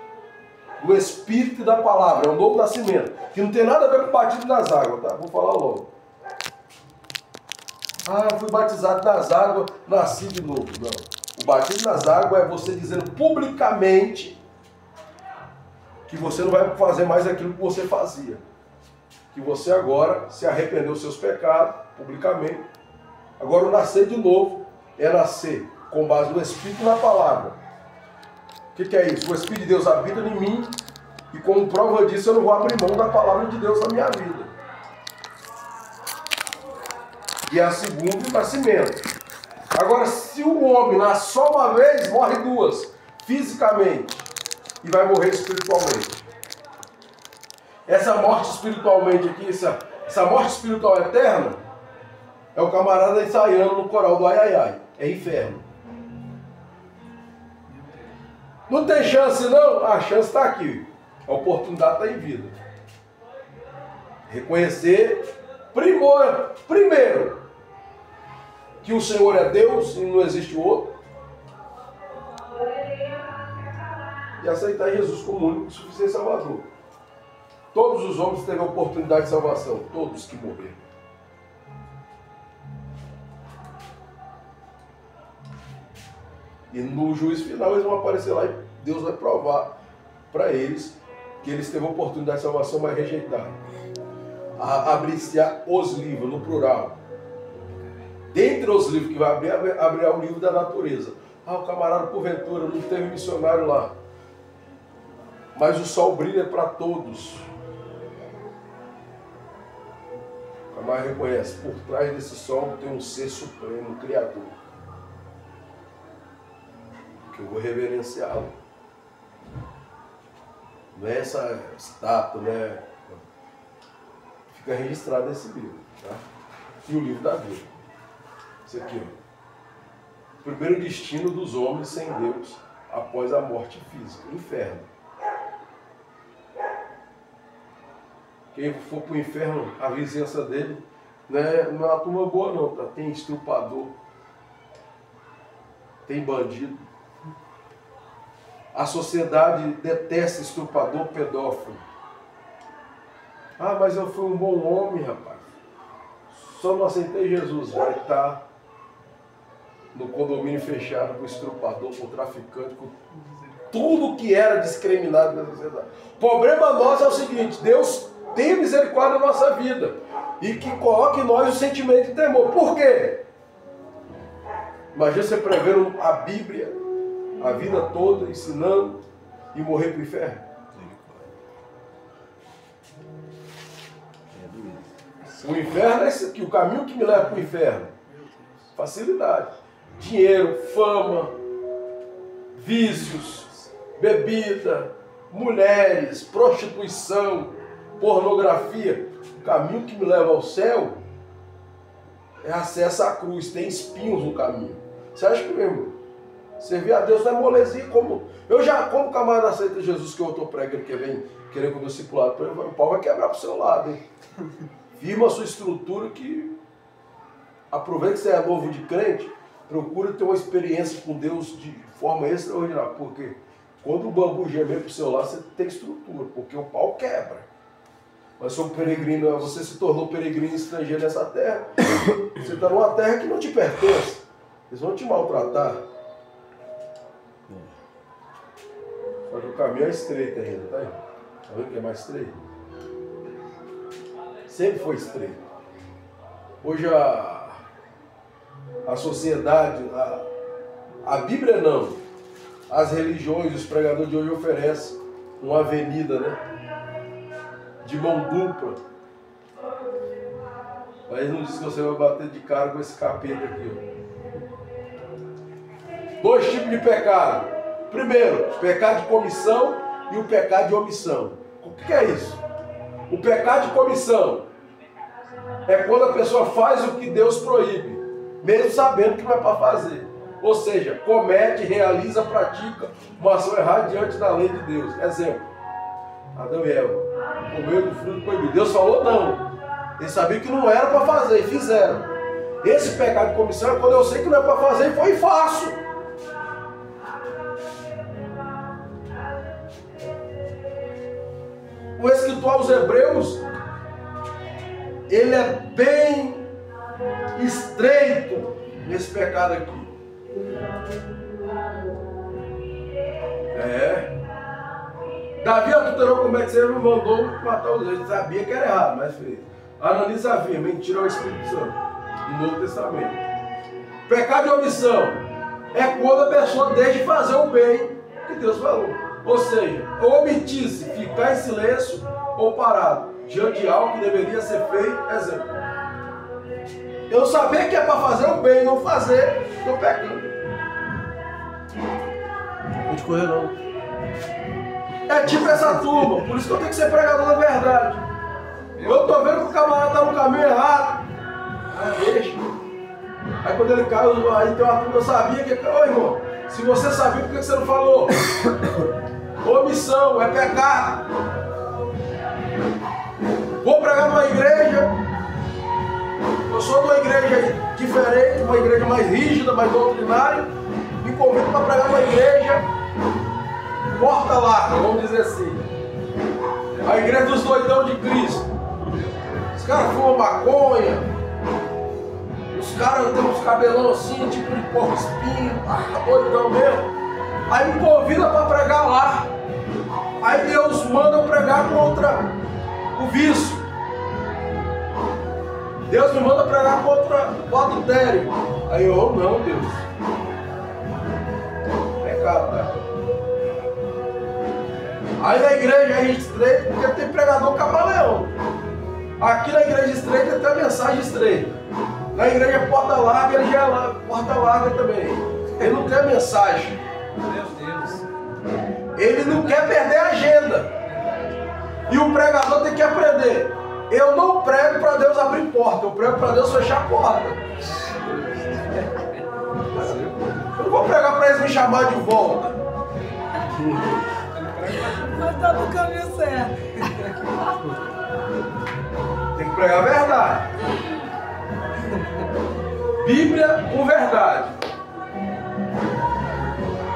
do Espírito e da Palavra. É um novo nascimento. Que não tem nada a ver com o batismo nas águas, tá? Vou falar logo. Fui batizado nas águas, nasci de novo. Não. O batismo nas águas é você dizendo publicamente que você não vai fazer mais aquilo que você fazia. Que você agora se arrependeu dos seus pecados, publicamente. Agora o nascer de novo é nascer com base no Espírito e na Palavra. O que é isso? O Espírito de Deus habita em mim e como prova disso eu não vou abrir mão da Palavra de Deus na minha vida. E é a segundo nascimento. Agora, se o homem nasce só uma vez, morre 2, fisicamente. E vai morrer espiritualmente. Essa morte espiritualmente aqui, essa morte espiritual eterna, é o camarada ensaiando no coral do ai, ai, ai. É inferno. Não tem chance não? A chance está aqui. A oportunidade está em vida. Reconhecer primeiro que o Senhor é Deus e não existe outro. E aceitar Jesus como único e suficiente Salvador. Todos os homens teve a oportunidade de salvação. Todos que morreram. E no juízo final eles vão aparecer lá e Deus vai provar para eles que eles teve a oportunidade de salvação, mas rejeitaram. Abrir-se os livros, no plural. Dentre os livros que vai abrir o livro da natureza. O camarada porventura não teve missionário lá. Mas o sol brilha para todos. O camarada reconhece, por trás desse sol tem um ser supremo, um Criador. Que eu vou reverenciá-lo. Não é essa estátua, né? Fica registrado esse livro, tá? E o livro da vida. Isso aqui, ó. O primeiro destino dos homens sem Deus após a morte física, o inferno. Quem for para o inferno, a vizinhança dele não é uma turma boa não, tá? Tem estrupador, tem bandido. A sociedade detesta estrupador, pedófilo. Mas eu fui um bom homem, rapaz. Só não aceitei Jesus. Vai estar no condomínio fechado com estrupador, com traficante, com tudo que era discriminado na sociedade. O problema nosso é o seguinte: Deus tem misericórdia na nossa vida e que coloque em nós o sentimento de temor. Por quê? Imagina você prevendo a Bíblia a vida toda, ensinando e morrer para o inferno. O inferno é esse aqui, o caminho que me leva para o inferno. Facilidade. Dinheiro, fama, vícios, bebida, mulheres, prostituição, pornografia. O caminho que me leva ao céu é acesso à cruz, tem espinhos no caminho. Você acha que mesmo? Servir a Deus não é molezinha, como o camarada aceita Jesus que eu estou pregando, que vem querendo que eu discipulado, o pau vai quebrar para o seu lado, hein? Firma a sua estrutura, que aproveita que você é novo de crente, procura ter uma experiência com Deus de forma extraordinária, porque quando o bambu gemer para o seu lado, você tem estrutura, porque o pau quebra. Mas sou peregrino, você se tornou peregrino estrangeiro nessa terra, você está numa terra que não te pertence, eles vão te maltratar. Só que o caminho é estreito ainda, tá aí? Tá vendo que é mais estreito? Sempre foi estreito. Hoje a sociedade, a Bíblia não, as religiões, os pregadores de hoje oferecem uma avenida, né? De mão dupla. Mas não diz que você vai bater de cara com esse capeta aqui, ó. 2 tipos de pecado. Primeiro, o pecado de comissão e o pecado de omissão. O que é isso? O pecado de comissão é quando a pessoa faz o que Deus proíbe, mesmo sabendo que não é para fazer. Ou seja, comete, realiza, pratica uma ação errada diante da lei de Deus. Exemplo, Adão e Eva comeram do fruto proibido. Deus falou não. Eles sabiam que não era para fazer e fizeram. Esse pecado de comissão é quando eu sei que não é para fazer e foi e faço. O escritor aos Hebreus, ele é bem estreito nesse pecado aqui. Davi adulterou com Betseba e mandou matar os dois. Ele sabia que era errado, mas fez. Ananias sabia, mentira ao Espírito Santo, no Novo Testamento. Pecado de omissão é quando a pessoa deixa de fazer o bem que Deus falou. Ou seja, omitir-se, ficar em silêncio ou parado diante de algo que deveria ser feito. Exemplo, eu saber que é para fazer o bem e não fazer, estou pecando. Não te correr não. É tipo essa turma, por isso que eu tenho que ser pregador da verdade. Eu tô vendo que o camarada tá no caminho errado. Deixa. Aí quando ele cai, aí tem uma turma, eu sabia que. Ô irmão, se você sabia, por que você não falou? Omissão, é pecado. Vou pregar numa igreja. Eu sou de uma igreja diferente, uma igreja mais rígida, mais doutrinária. Me convido para pregar numa igreja porta larga, vamos dizer assim. A igreja dos doidão de Cristo. Os caras fumam maconha. Os caras têm uns cabelão assim, tipo de porco espinho, doidão mesmo. Aí me convida para pregar lá. Aí Deus manda eu pregar contra o vício. Deus me manda pregar contra o adultério. Aí eu, não, Deus. Pecado, né? Aí na igreja é estreita, porque tem pregador camaleão. Aqui na igreja estreita tem a mensagem estreita. Na igreja porta larga, ele já é porta larga também. Ele não quer mensagem. Meu Deus. Ele não quer perder a agenda. E o pregador tem que aprender. Eu não prego para Deus abrir porta, eu prego para Deus fechar a porta. Eu não vou pregar para eles me chamar de volta. Mas tá no caminho certo. Tem que pregar a verdade. Bíblia com verdade.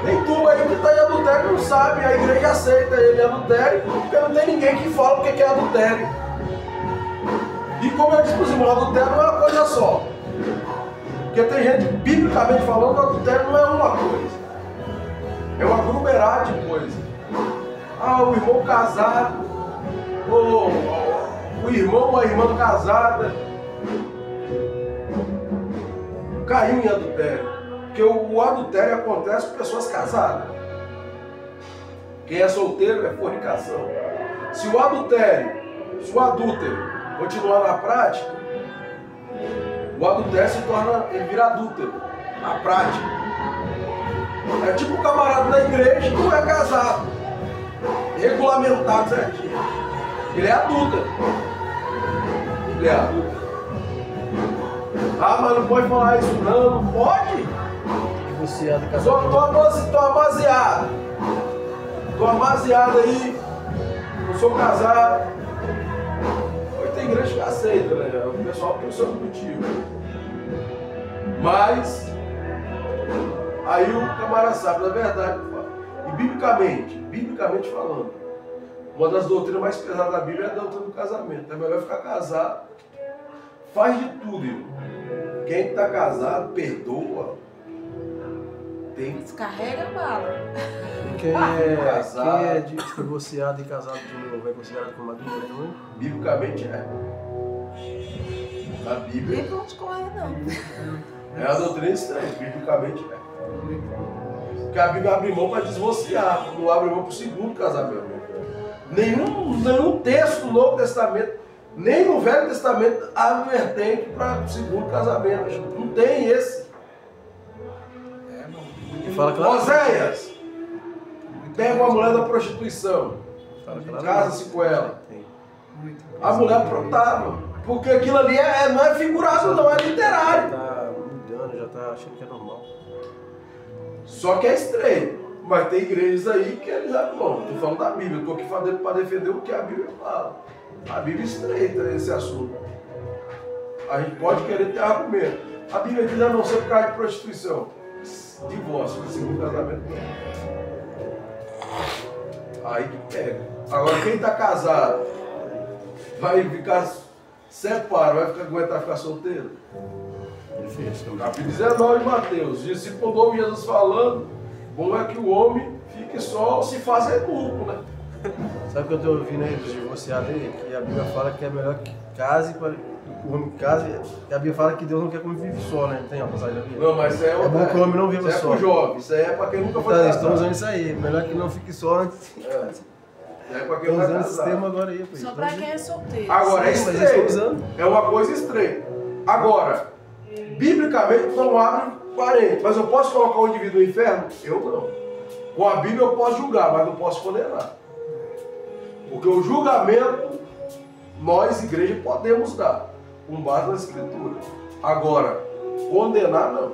Tem turma aí que está em adultério, não sabe, a igreja aceita ele em adultério, porque não tem ninguém que fala o que é adultério. E como eu disse para os irmãos, adultério não é uma coisa só. Porque tem gente, biblicamente falando, que adultério não é uma coisa. É uma aglomerada de coisas. Ah, o irmão casado, ou o irmão ou a irmã casada, caiu em adultério. Porque o adultério acontece com pessoas casadas. Quem é solteiro é fornicação. Se o adúltero continuar na prática, o adultério se torna, ele vira adúltero, na prática. É tipo um camarada da igreja que não é casado, regulamentado certinho. Ele é adúltero. Ele é adúltero. Ah, mas não pode falar isso não pode? Divorciado, Tô amaziado. Tô amaziado aí, não sou casado. Hoje tem igreja que aceita, né? O pessoal tem o seu motivo. Mas, aí o camarada sabe da verdade. E biblicamente falando, uma das doutrinas mais pesadas da Bíblia é a doutrina do casamento. É melhor ficar casado. Faz de tudo, irmão. Quem está casado, perdoa. Descarrega a bala. Quem é divorciado e casado de novo é considerado como adulto, não é? Biblicamente é. Na Bíblia. Nem pra onde correr, não. É a doutrina estranha, biblicamente é. Porque a Bíblia abre mão para divorciar, não abre mão para o segundo casamento. Nenhum texto do Novo Testamento, nem no Velho Testamento, há vertente para o segundo casamento. Não tem esse. Fala claro. Oséias, pega uma mulher da prostituição, casa-se com ela. A mulher aprontava, porque aquilo ali não é figurado, não, é literário. Tá mudando, já tá achando que é normal. Só que é estranho. Mas tem igrejas aí que eles bom, estou falando da Bíblia, estou aqui para defender o que a Bíblia fala. A Bíblia estreita esse assunto. A gente pode querer ter argumento. A Bíblia diz a não ser por causa de prostituição. Divórcio, segundo casamento. Aí que pega. Agora quem está casado vai ficar separado, vai aguentar ficar solteiro? Difícil. Capítulo 19 de Mateus. Discípulo novo Jesus falando, bom é que o homem fique só se fazer lucro, né? Sabe o que eu estou ouvindo aí dos divorciados aí? Que a Bíblia fala que é melhor que case, o homem case, que a Bíblia fala que Deus não quer que o homem vive só, né? Não tem uma passagem da Bíblia? Não, mas isso é bom que o homem não viva isso só. É pro jovem, isso aí é para quem nunca foi Então, casado. estão usando isso aí, melhor que não fique só antes. Isso é para quem Estão não é usando esse termo casado. agora aí, pô. Só pra quem é solteiro. Agora, é Sim, mas eles estão estreito. usando. É uma coisa estreita. Agora, biblicamente não abre parente, mas eu posso colocar o indivíduo no inferno? Eu não. Com a Bíblia eu posso julgar, mas não posso condenar. Porque o julgamento, nós, igreja, podemos dar, com base na Escritura. Agora, condenar, não.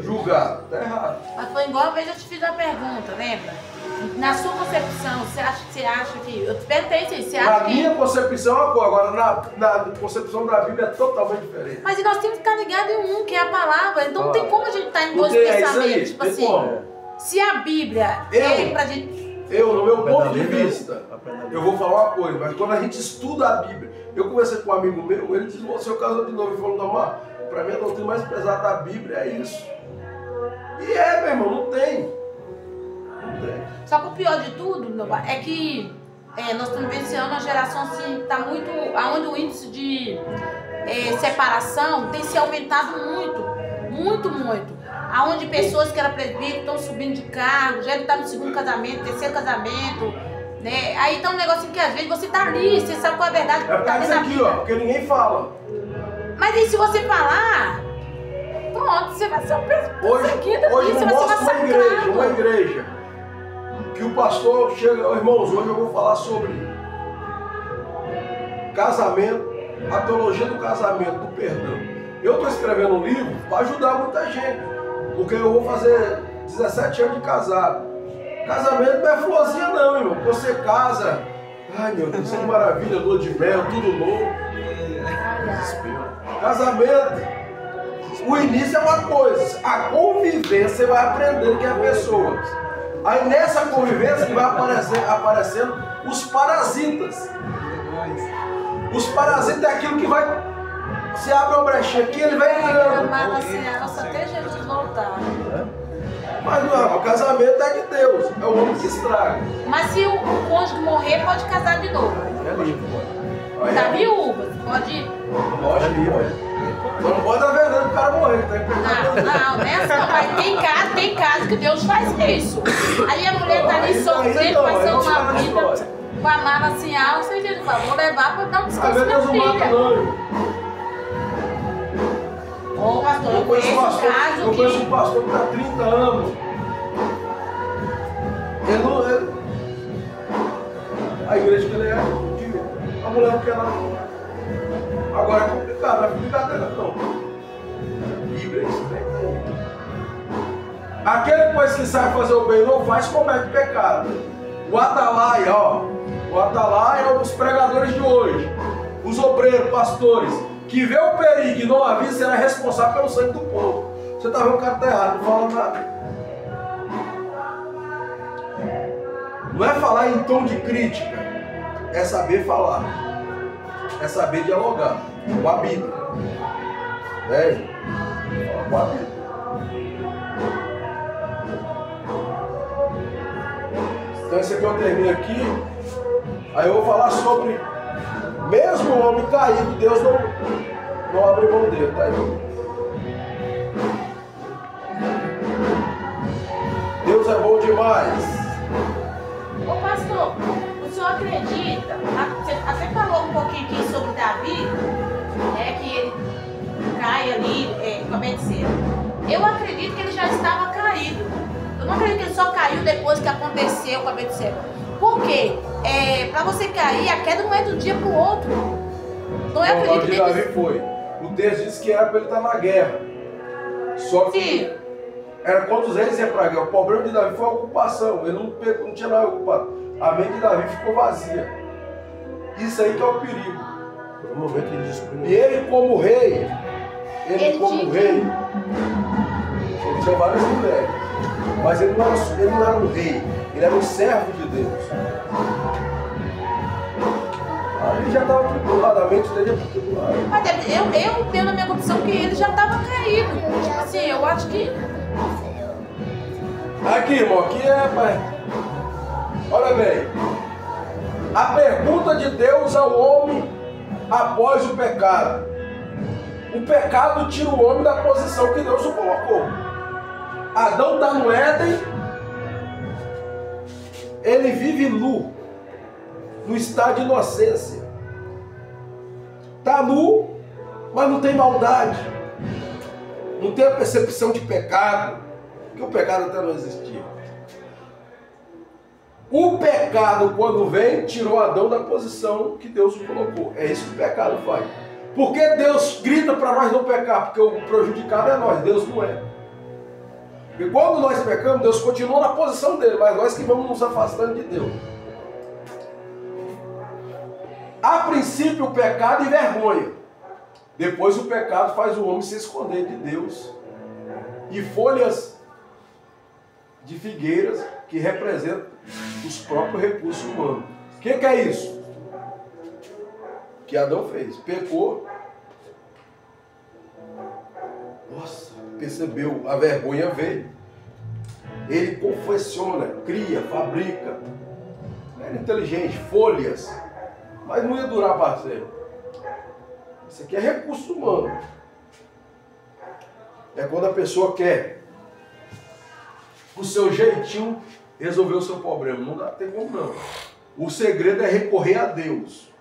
Julgar, tá errado. Mas foi igual uma vez eu te fiz uma pergunta, lembra? Na sua concepção, você acha que... Eu te perguntei isso, você acha Na que... minha concepção é uma coisa, agora na concepção da Bíblia é totalmente diferente. Mas nós temos que estar ligados em um, que é a palavra. Então não tem como a gente estar em dois Porque é isso pensamentos. aí, Tipo tem assim, como. se a Bíblia é pra gente... Eu, no meu ponto de Bíblia, vista, a pé da Bíblia. eu vou falar uma coisa, mas quando a gente estuda a Bíblia, eu conversei com um amigo meu, ele disse, você casou de novo, ele falou, não, pra mim a doutrina mais pesada da Bíblia é isso. E é, meu irmão, não tem. Não tem. Só que o pior de tudo é que nós estamos vivenciando uma geração assim, tá muito... Onde o índice de separação tem se aumentado muito. Muito, muito. Aonde pessoas que eram presbíteros estão subindo de cargo, já está no segundo casamento, terceiro casamento, né? Aí tá um negocinho que às vezes você tá ali, você sabe qual é a verdade. É por causa disso aqui, ó, porque ninguém fala. Mas aí se você falar, pronto, você vai ser um perseguido, Hoje você não vai ser mostra massacrado. uma igreja, que o pastor chega, irmãos, hoje eu vou falar sobre casamento, a teologia do casamento, do perdão. Eu estou escrevendo um livro para ajudar muita gente, porque eu vou fazer 17 anos de casado. Casamento não é florzinha não, irmão. Você casa, ai meu Deus, que maravilha, lua de mel, tudo novo. Casamento, o início é uma coisa, a convivência você vai aprendendo que é a pessoa. Aí nessa convivência que vai aparecendo os parasitas. Os parasitas é aquilo que vai... Você abre uma brechinha aqui, ele vai entrando. Amava assim, nossa, até Jesus voltar. Mas não, o casamento é de Deus, é o homem que estraga. Mas se o cônjuge morrer, pode casar de novo. É livre. Tá viúva, pode... Lógico, só não pode dar veneno pro cara morrer, tá empregado. Não, nessa mas tem casos que Deus faz isso. Aí a mulher tá ali sofrendo, passando uma vida com a mala assim alta, você diz, vou levar pra dar um descanso Às vezes na Deus não mata filha. não, irmão. Ô pastor, eu conheço um caso Eu conheço um pastor que está há 30 anos. A igreja que ele é, a mulher não quer nada. Agora é complicado, não é brincadeira não. Bíblia é isso, né? Aquele pois que sabe fazer o bem não faz, comete pecado. O atalaia, ó. O atalaia é os pregadores de hoje. Os obreiros, pastores, que vê o perigo e não avisa, será responsável pelo sangue do povo. Você está vendo o cara tá errado, não fala nada. Não é falar em tom de crítica, é saber falar, é saber dialogar com a Bíblia. Né? Falar com a Bíblia. Então esse aqui eu termino aqui, aí eu vou falar sobre, mesmo o homem caído, Deus não abre mão dele, tá aí? Deus é bom demais. Ô pastor, o senhor acredita? Você até falou um pouquinho aqui sobre Davi, né, que ele cai ali com a Betseba. Eu acredito que ele já estava caído. Eu não acredito que ele só caiu depois que aconteceu com a Betseba. Por quê? Para você cair, a queda não é do dia para o outro. Então eu acredito que Davi foi. O texto diz que era para ele estar na guerra. Só que sim. Era quando os reis iam para a guerra. O problema de Davi foi a ocupação. Ele não tinha nada ocupado. A mente de Davi ficou vazia. Isso aí que é o perigo. No momento que ele descobriu. E ele como rei, ele tinha várias mulheres. Mas ele não era um rei, ele era um servo de Deus. Aí ele já estava tribulado, a mente dele já tribulada. Mas eu tenho na minha condição que ele já estava caído. Tipo assim, eu acho que... Aqui, irmão, aqui é, pai. Olha bem. A pergunta de Deus ao homem após o pecado. O pecado tira o homem da posição que Deus o colocou. Adão está no Éden. Ele vive nu, no estado de inocência. Está nu, mas não tem maldade. Não tem a percepção de pecado. Porque o pecado até não existia. O pecado, quando vem, tirou Adão da posição que Deus o colocou. É isso que o pecado faz. Por que Deus grita para nós não pecar? Porque o prejudicado é nós, Deus não é. Porque quando nós pecamos, Deus continua na posição dele, mas nós que vamos nos afastando de Deus. A princípio, o pecado envergonha. Depois, o pecado faz o homem se esconder de Deus. E folhas de figueiras que representam os próprios recursos humanos. O que é isso? Que Adão fez? Pecou. Nossa, percebeu, a vergonha veio. Ele confecciona, cria, fabrica. Era inteligente, folhas. Mas não ia durar para sempre. Isso aqui é recurso humano. É quando a pessoa quer, o seu jeitinho, resolver o seu problema. Não dá, tem como não. O segredo é recorrer a Deus.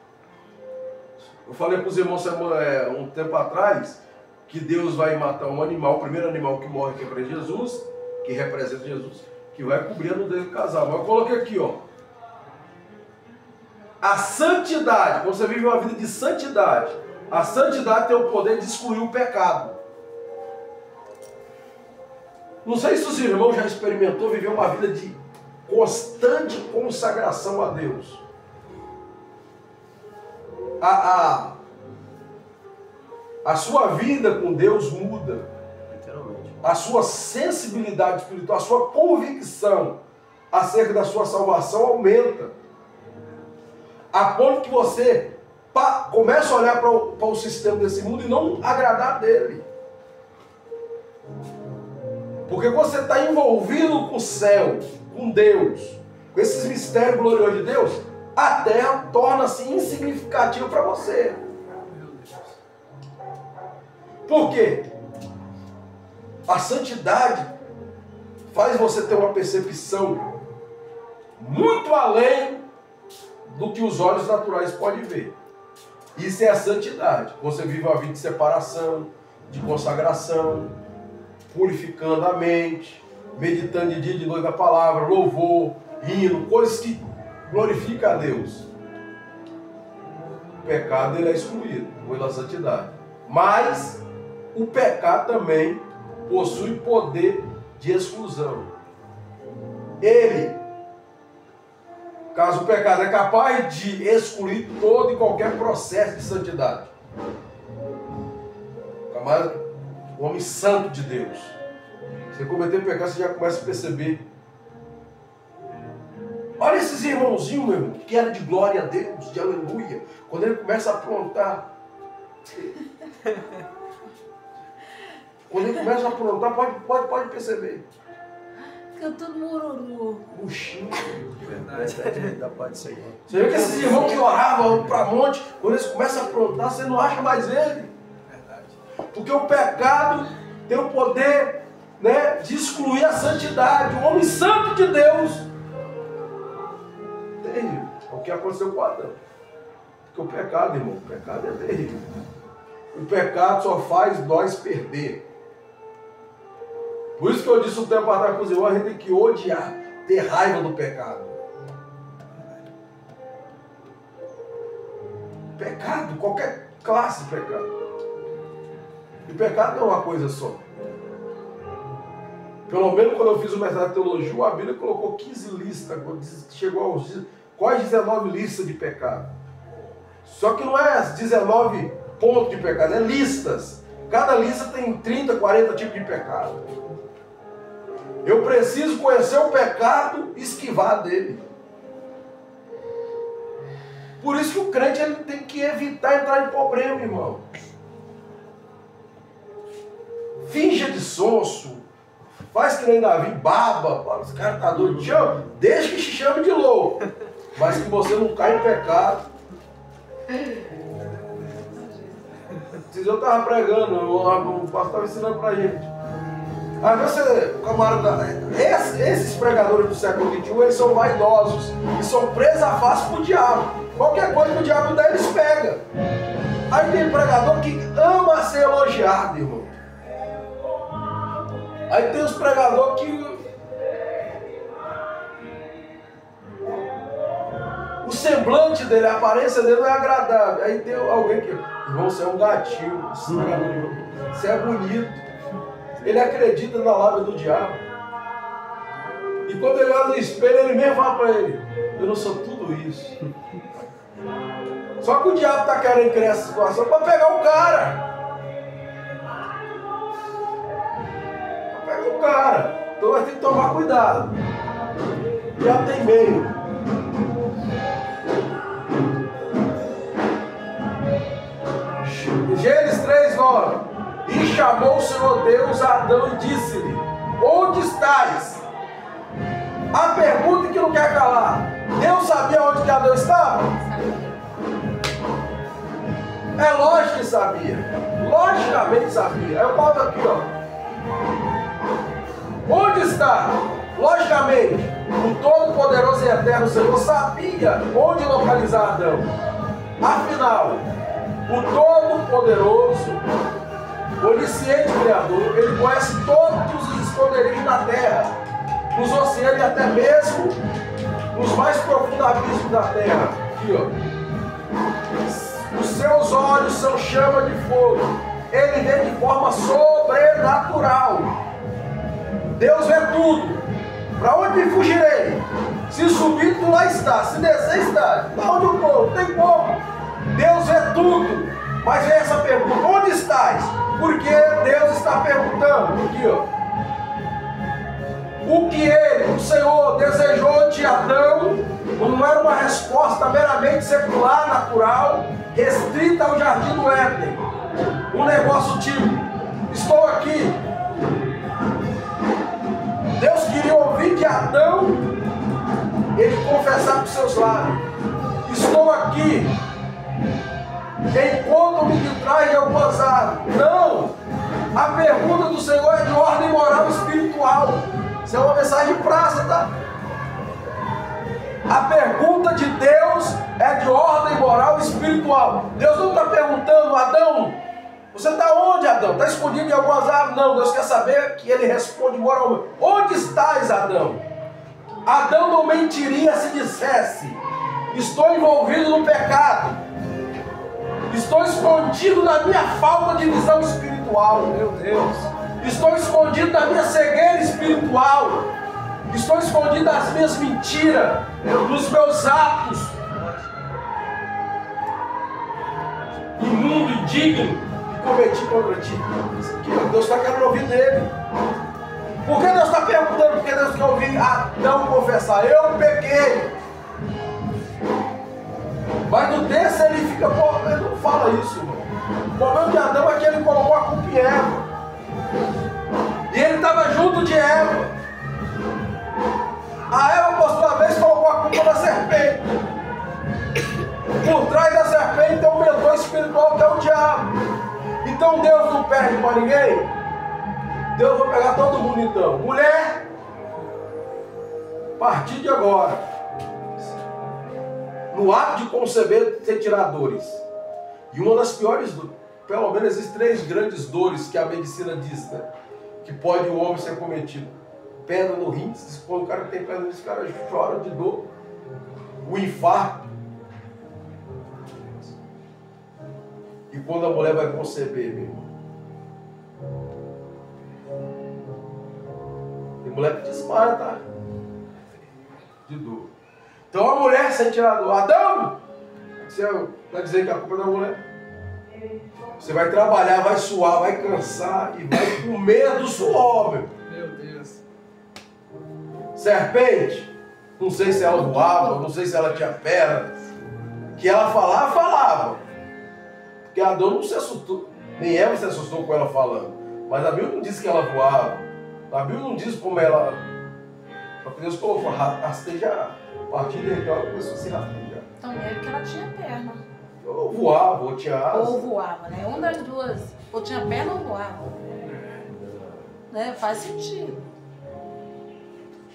Eu falei para os irmãos um tempo atrás que Deus vai matar um animal, o primeiro animal que morre que é para Jesus, que representa Jesus, que vai cobrir a nudez do casal. Mas eu coloquei aqui, ó. A santidade, quando você vive uma vida de santidade, a santidade tem o poder de excluir o pecado. Não sei se os irmãos já experimentou viver uma vida de constante consagração a Deus. A sua vida com Deus muda. Literalmente. A sua sensibilidade espiritual, a sua convicção acerca da sua salvação aumenta. A ponto que você começa a olhar para o sistema desse mundo e não agradar dele. Porque você está envolvido com o céu, com Deus, com esses mistérios gloriosos de Deus, a terra torna-se insignificativa para você. Por quê? A santidade faz você ter uma percepção muito além do que os olhos naturais podem ver. Isso é a santidade. Você vive uma vida de separação, de consagração, purificando a mente, meditando de dia e de noite a palavra, louvor, hino, coisas que glorificam a Deus. O pecado ele é excluído pela santidade. Mas o pecado também possui poder de exclusão. Ele, caso o pecado é capaz de excluir todo e qualquer processo de santidade. O homem santo de Deus. Você cometer pecado, você já começa a perceber. Olha esses irmãozinhos, meu irmão, que era de glória a Deus, de aleluia. Quando ele começa a aprontar. Quando ele começa a aprontar, pode perceber. Fica tudo mururu. Puxinho. Verdade, da parte disso aí. Você vê que esses irmãos que oravam para monte, quando eles começam a aprontar, você não acha mais ele. Porque o pecado tem o poder, né, de excluir a santidade. O homem santo de Deus. Terrível. É o que aconteceu com Adão. Porque o pecado, irmão, o pecado é terrível. O pecado só faz nós perder. Por isso que eu disse um tempo atrás para os irmãos, a gente tem que odiar, ter raiva do pecado. Pecado, qualquer classe de pecado. E pecado não é uma coisa só. Pelo menos quando eu fiz o mestrado de teologia, a Bíblia colocou 15 listas, chegou aos quase 19 listas de pecado. Só que não é 19 pontos de pecado, é listas. Cada lista tem 30, 40 tipos de pecado. Eu preciso conhecer o pecado e esquivar dele. Por isso que o crente ele tem que evitar entrar em problema, irmão. Finja de sonso. Faz que nem Davi, baba. Os caras estão doidos. Deixa que te chame de louco. Mas que você não caia em pecado. Eu estava pregando, o pastor estava ensinando pra gente. Às vezes, camarada, esses pregadores do século XXI, eles são vaidosos e são presos a fácil pro diabo. Qualquer coisa que o diabo dá, eles pegam. Aí tem pregador que ama ser elogiado, irmão. Aí tem os pregadores que semblante dele, a aparência dele não é agradável. Aí tem alguém que, irmão, você é um gatinho, você é bonito. Ele acredita na lábia do diabo. E quando ele olha no espelho, ele mesmo fala para ele, eu não sou tudo isso. Só que o diabo está querendo criar essa situação para pegar o cara. Para pegar o cara. Então vai ter que tomar cuidado. O diabo tem meio. Gênesis 3:9. E chamou o Senhor Deus a Adão e disse-lhe, onde estás? A pergunta que não quer calar. Deus sabia onde que Adão estava? É lógico que sabia. Logicamente sabia. Aí eu falo aqui, ó. Onde está? Logicamente, o Todo-Poderoso e Eterno Senhor sabia onde localizar Adão. Afinal, o Todo-Poderoso, onisciente Criador, ele conhece todos os esconderijos da terra, nos oceanos e até mesmo nos mais profundos abismos da terra. Aqui, ó. Os seus olhos são chama de fogo. Ele vê de forma sobrenatural. Deus vê tudo. Para onde me fugirei? Se subir, tu lá está. Se descer, está. Para onde eu estou? Não tem como. Deus vê tudo. Mas vem essa pergunta: onde estás? Porque Deus está perguntando. Aqui, ó. O que ele, o Senhor, desejou de Adão não era uma resposta meramente secular, natural, restrita ao jardim do Éden. Um negócio tipo: estou aqui. Deus queria ouvir de Adão ele confessar com seus lábios: estou aqui, enquanto me traz de algumas águas. Não! A pergunta do Senhor é de ordem moral e espiritual. Isso é uma mensagem de praça, tá? A pergunta de Deus é de ordem moral e espiritual. Deus não está perguntando: Adão, você está onde, Adão? Está escondido em algumas árvores? Não, Deus quer saber que ele responde moralmente: onde estás, Adão? Adão não mentiria se dissesse: estou envolvido no pecado, estou escondido na minha falta de visão espiritual. Meu Deus! Estou escondido da minha cegueira espiritual. Estou escondido das minhas mentiras, dos meus atos imundo, indigno que cometi contra ti. Isso aqui, Deus está querendo ouvir dele. Por que Deus está perguntando? Porque Deus quer ouvir Adão confessar: eu pequei. Mas no texto ele fica, ele não fala isso, irmão. O problema de Adão é que ele colocou a culpa em Eva. E ele estava junto de Eva. A Eva, por sua vez, colocou a culpa na serpente. Por trás da serpente tem um mentor espiritual que é o diabo. Então Deus não perde para ninguém. Deus vai pegar todo mundo então. Mulher, a partir de agora, no ato de conceber, tem tiradores. E uma das piores, pelo menos existem 3 grandes dores que a medicina diz, né? Que pode o homem ser cometido: pedra no rim. Quando o cara tem pedra no rim, o cara chora de dor. O infarto. E quando a mulher vai conceber, meu irmão, tem mulher que desmaia, tá? De dor. Então a mulher ser tirada. Adão, você vai dizer que a culpa é da mulher? Você vai trabalhar, vai suar, vai cansar e vai comer do suor, meu Deus. Serpente, não sei se ela voava, não sei se ela tinha perna. Que ela falava. Porque Adão não se assustou, nem Eva se assustou com ela falando. Mas a Bíblia não diz que ela voava. A Bíblia não diz como ela. Porque Deus colocou rastejar. A partir de então ela começou a se rastejar. Então é porque ela tinha perna. Ou voava, ou tinha asa. Ou voava, né? Uma das duas. Ou tinha perna ou voava. Né? Faz sentido.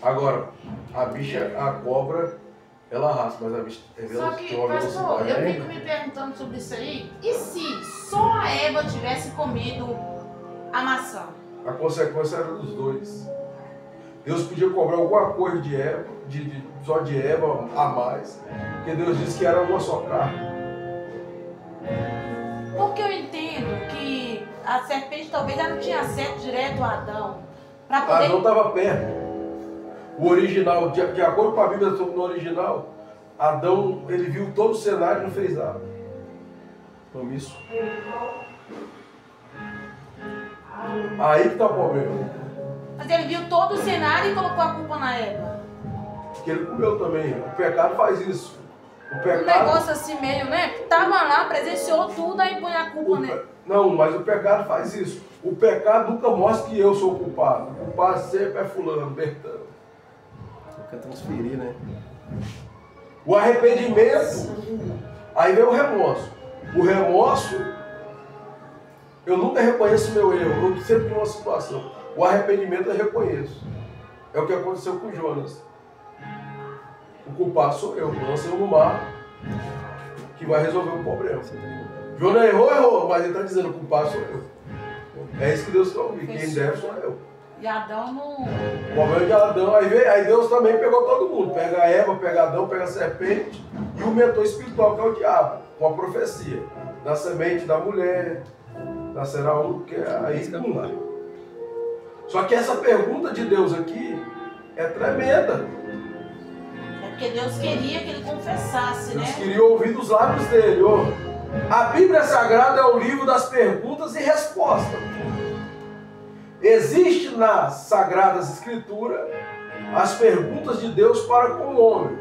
Agora, a bicha, a cobra, ela arrasta, mas a bicha Só que, pastor, eu fico me perguntando sobre isso aí. E se só a Eva tivesse comido a maçã? A consequência era dos dois. Deus podia cobrar alguma coisa de Eva, só de Eva a mais, porque Deus disse que era uma só carne. Porque eu entendo que a serpente talvez ela não tinha acesso direto a Adão. Para poder... Adão estava perto. O original, de acordo com a Bíblia no original, Adão, ele viu todo o cenário e não fez nada. Omisso. Aí que está o problema. Mas ele viu todo o cenário e colocou a culpa na Eva. Porque ele comeu também. O pecado faz isso. O Um pecado... negócio assim meio, né? Tava lá, presenciou tudo, aí põe a culpa nele. Não, mas o pecado faz isso. O pecado nunca mostra que eu sou o culpado. O culpado sempre é fulano, Bertano. Quer transferir, né? O arrependimento, aí vem o remorso. O remorso, eu nunca reconheço meu erro, eu sempre tenho uma situação. O arrependimento eu reconheço. É o que aconteceu com Jonas. O culpado sou eu lancei no mar, que vai resolver o problema. Jonas errou, mas ele está dizendo o culpado sou eu. É isso que Deus quer ouvir, quem deve sou eu. E Adão não... O problema de Adão, aí Deus também pegou todo mundo. Pega Eva, pega Adão, pega a serpente e o mentor espiritual, que é o diabo, com a profecia. Da semente da mulher, nascerá um, que é aí nunca. Só que essa pergunta de Deus aqui é tremenda. É porque Deus queria que ele confessasse, Deus né? queria ouvir dos lábios dele. Ó. A Bíblia Sagrada é o livro das perguntas e respostas. Existe nas Sagradas Escrituras as perguntas de Deus para com o homem.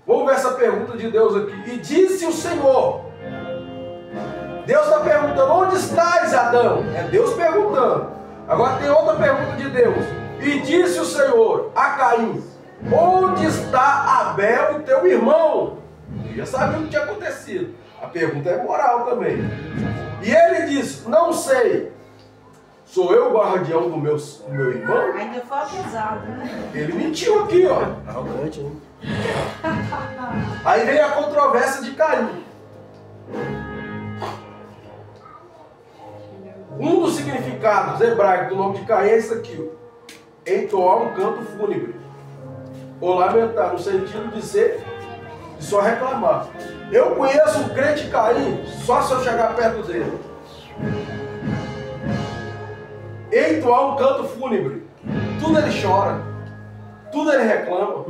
Vamos ver essa pergunta de Deus aqui. E disse o Senhor. Deus está perguntando, onde estás, Adão? É Deus perguntando. Agora tem outra pergunta de Deus. E disse o Senhor a Caim, onde está Abel, o teu irmão? Ele já sabia o que tinha acontecido. A pergunta é moral também. E ele disse, não sei. Sou eu o guardião do meu irmão? Ainda foi acusado, né? Ele mentiu aqui, ó. Arrogante, hein? Aí vem a controvérsia de Caim. Um dos significados hebraicos do nome de Caim é isso aqui, ó. Entoar um canto fúnebre. Ou lamentar, no sentido de só reclamar. Eu conheço o crente Caim só se eu chegar perto dele. Entoar um canto fúnebre. Tudo ele chora. Tudo ele reclama.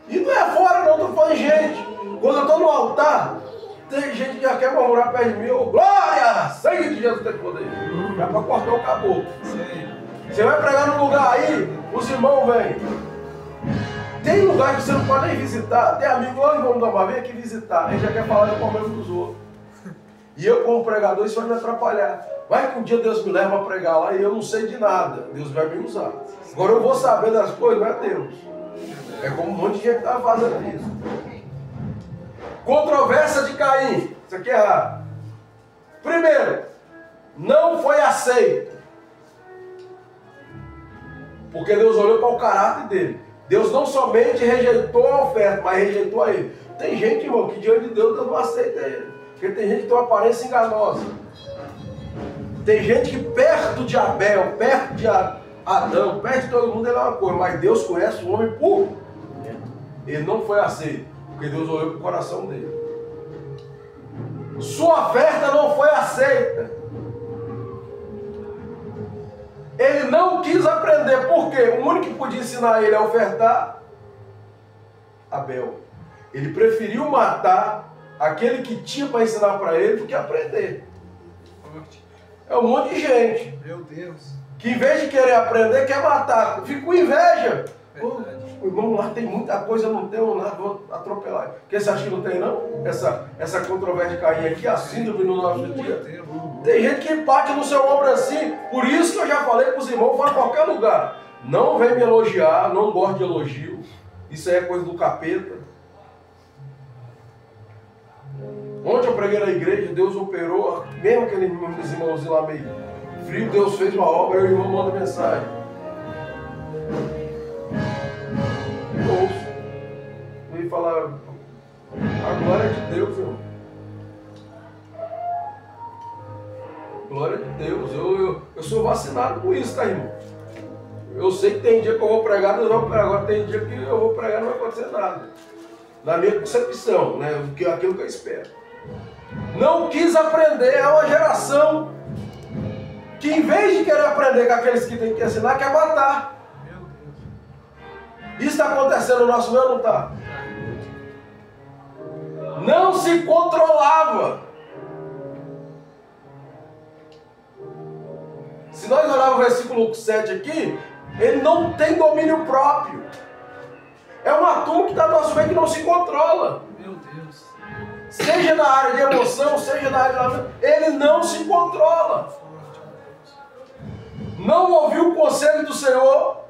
E não é fora não, estou falando gente. Quando eu estou no altar, tem gente que já quer murmurar perto de mim. Oh, glória! Sangue de Jesus tem poder. Já para cortar o caboclo. Você vai pregar num lugar aí, os irmãos vêm. Tem lugar que você não pode nem visitar. Tem amigo, ô irmão da Mar, vem aqui visitar. A gente já quer falar do problema dos outros. E eu, como pregador, isso vai me atrapalhar. Vai que um dia Deus me leva a pregar lá e eu não sei de nada. Deus vai me usar. Agora eu vou saber das coisas, não é Deus. É como um monte de gente está fazendo isso. Controvérsia de Caim. Isso aqui é errado. Primeiro, não foi aceito. Porque Deus olhou para o caráter dele. Deus não somente rejeitou a oferta, mas rejeitou a ele. Tem gente, irmão, que diante de Deus não aceita ele. Porque tem gente que tem uma aparência enganosa. Tem gente que perto de Abel, perto de Adão, perto de todo mundo, ele é uma coisa. Mas Deus conhece o homem puro. Ele não foi aceito. Porque Deus olhou para o coração dele. Sua oferta não foi aceita. Ele não quis aprender, porque o único que podia ensinar ele a ofertar, Abel. Ele preferiu matar aquele que tinha para ensinar para ele do que aprender. É um monte de gente. Meu Deus. Que em vez de querer aprender, quer matar. Fica com inveja. O irmão lá tem muita coisa, eu não tenho nada, vou atropelar. Porque você acha que não tem não? Essa controvérsia de Caim aqui, a síndrome no nosso dia. Tem gente que bate no seu ombro assim. Por isso que eu já falei para os irmãos, vá em qualquer lugar. Não vem me elogiar, não gosto de elogio. Isso aí é coisa do capeta. Ontem eu preguei na igreja, Deus operou, mesmo aquele irmãozinho lá meio frio, Deus fez uma obra, aí o irmão manda mensagem. Eu ouço. Eu ia falar, a glória é de Deus, irmão. Glória a Deus. Eu sou vacinado com isso, tá, irmão? Eu sei que tem dia que eu vou pregar, Deus vai pregar. Agora tem dia que eu vou pregar e não vai acontecer nada. Na minha concepção, né? Aquilo que eu espero. Não quis aprender. É uma geração que, em vez de querer aprender com aqueles que tem que ensinar, quer matar. Isso está acontecendo no nosso meio ou não está? Não se controlava. Se nós olharmos o versículo 7 aqui, ele não tem domínio próprio. É uma turma que está no nosso meio que não se controla. Meu Deus. Seja na área de emoção, seja na área da... Ele não se controla. Não ouviu o conselho do Senhor.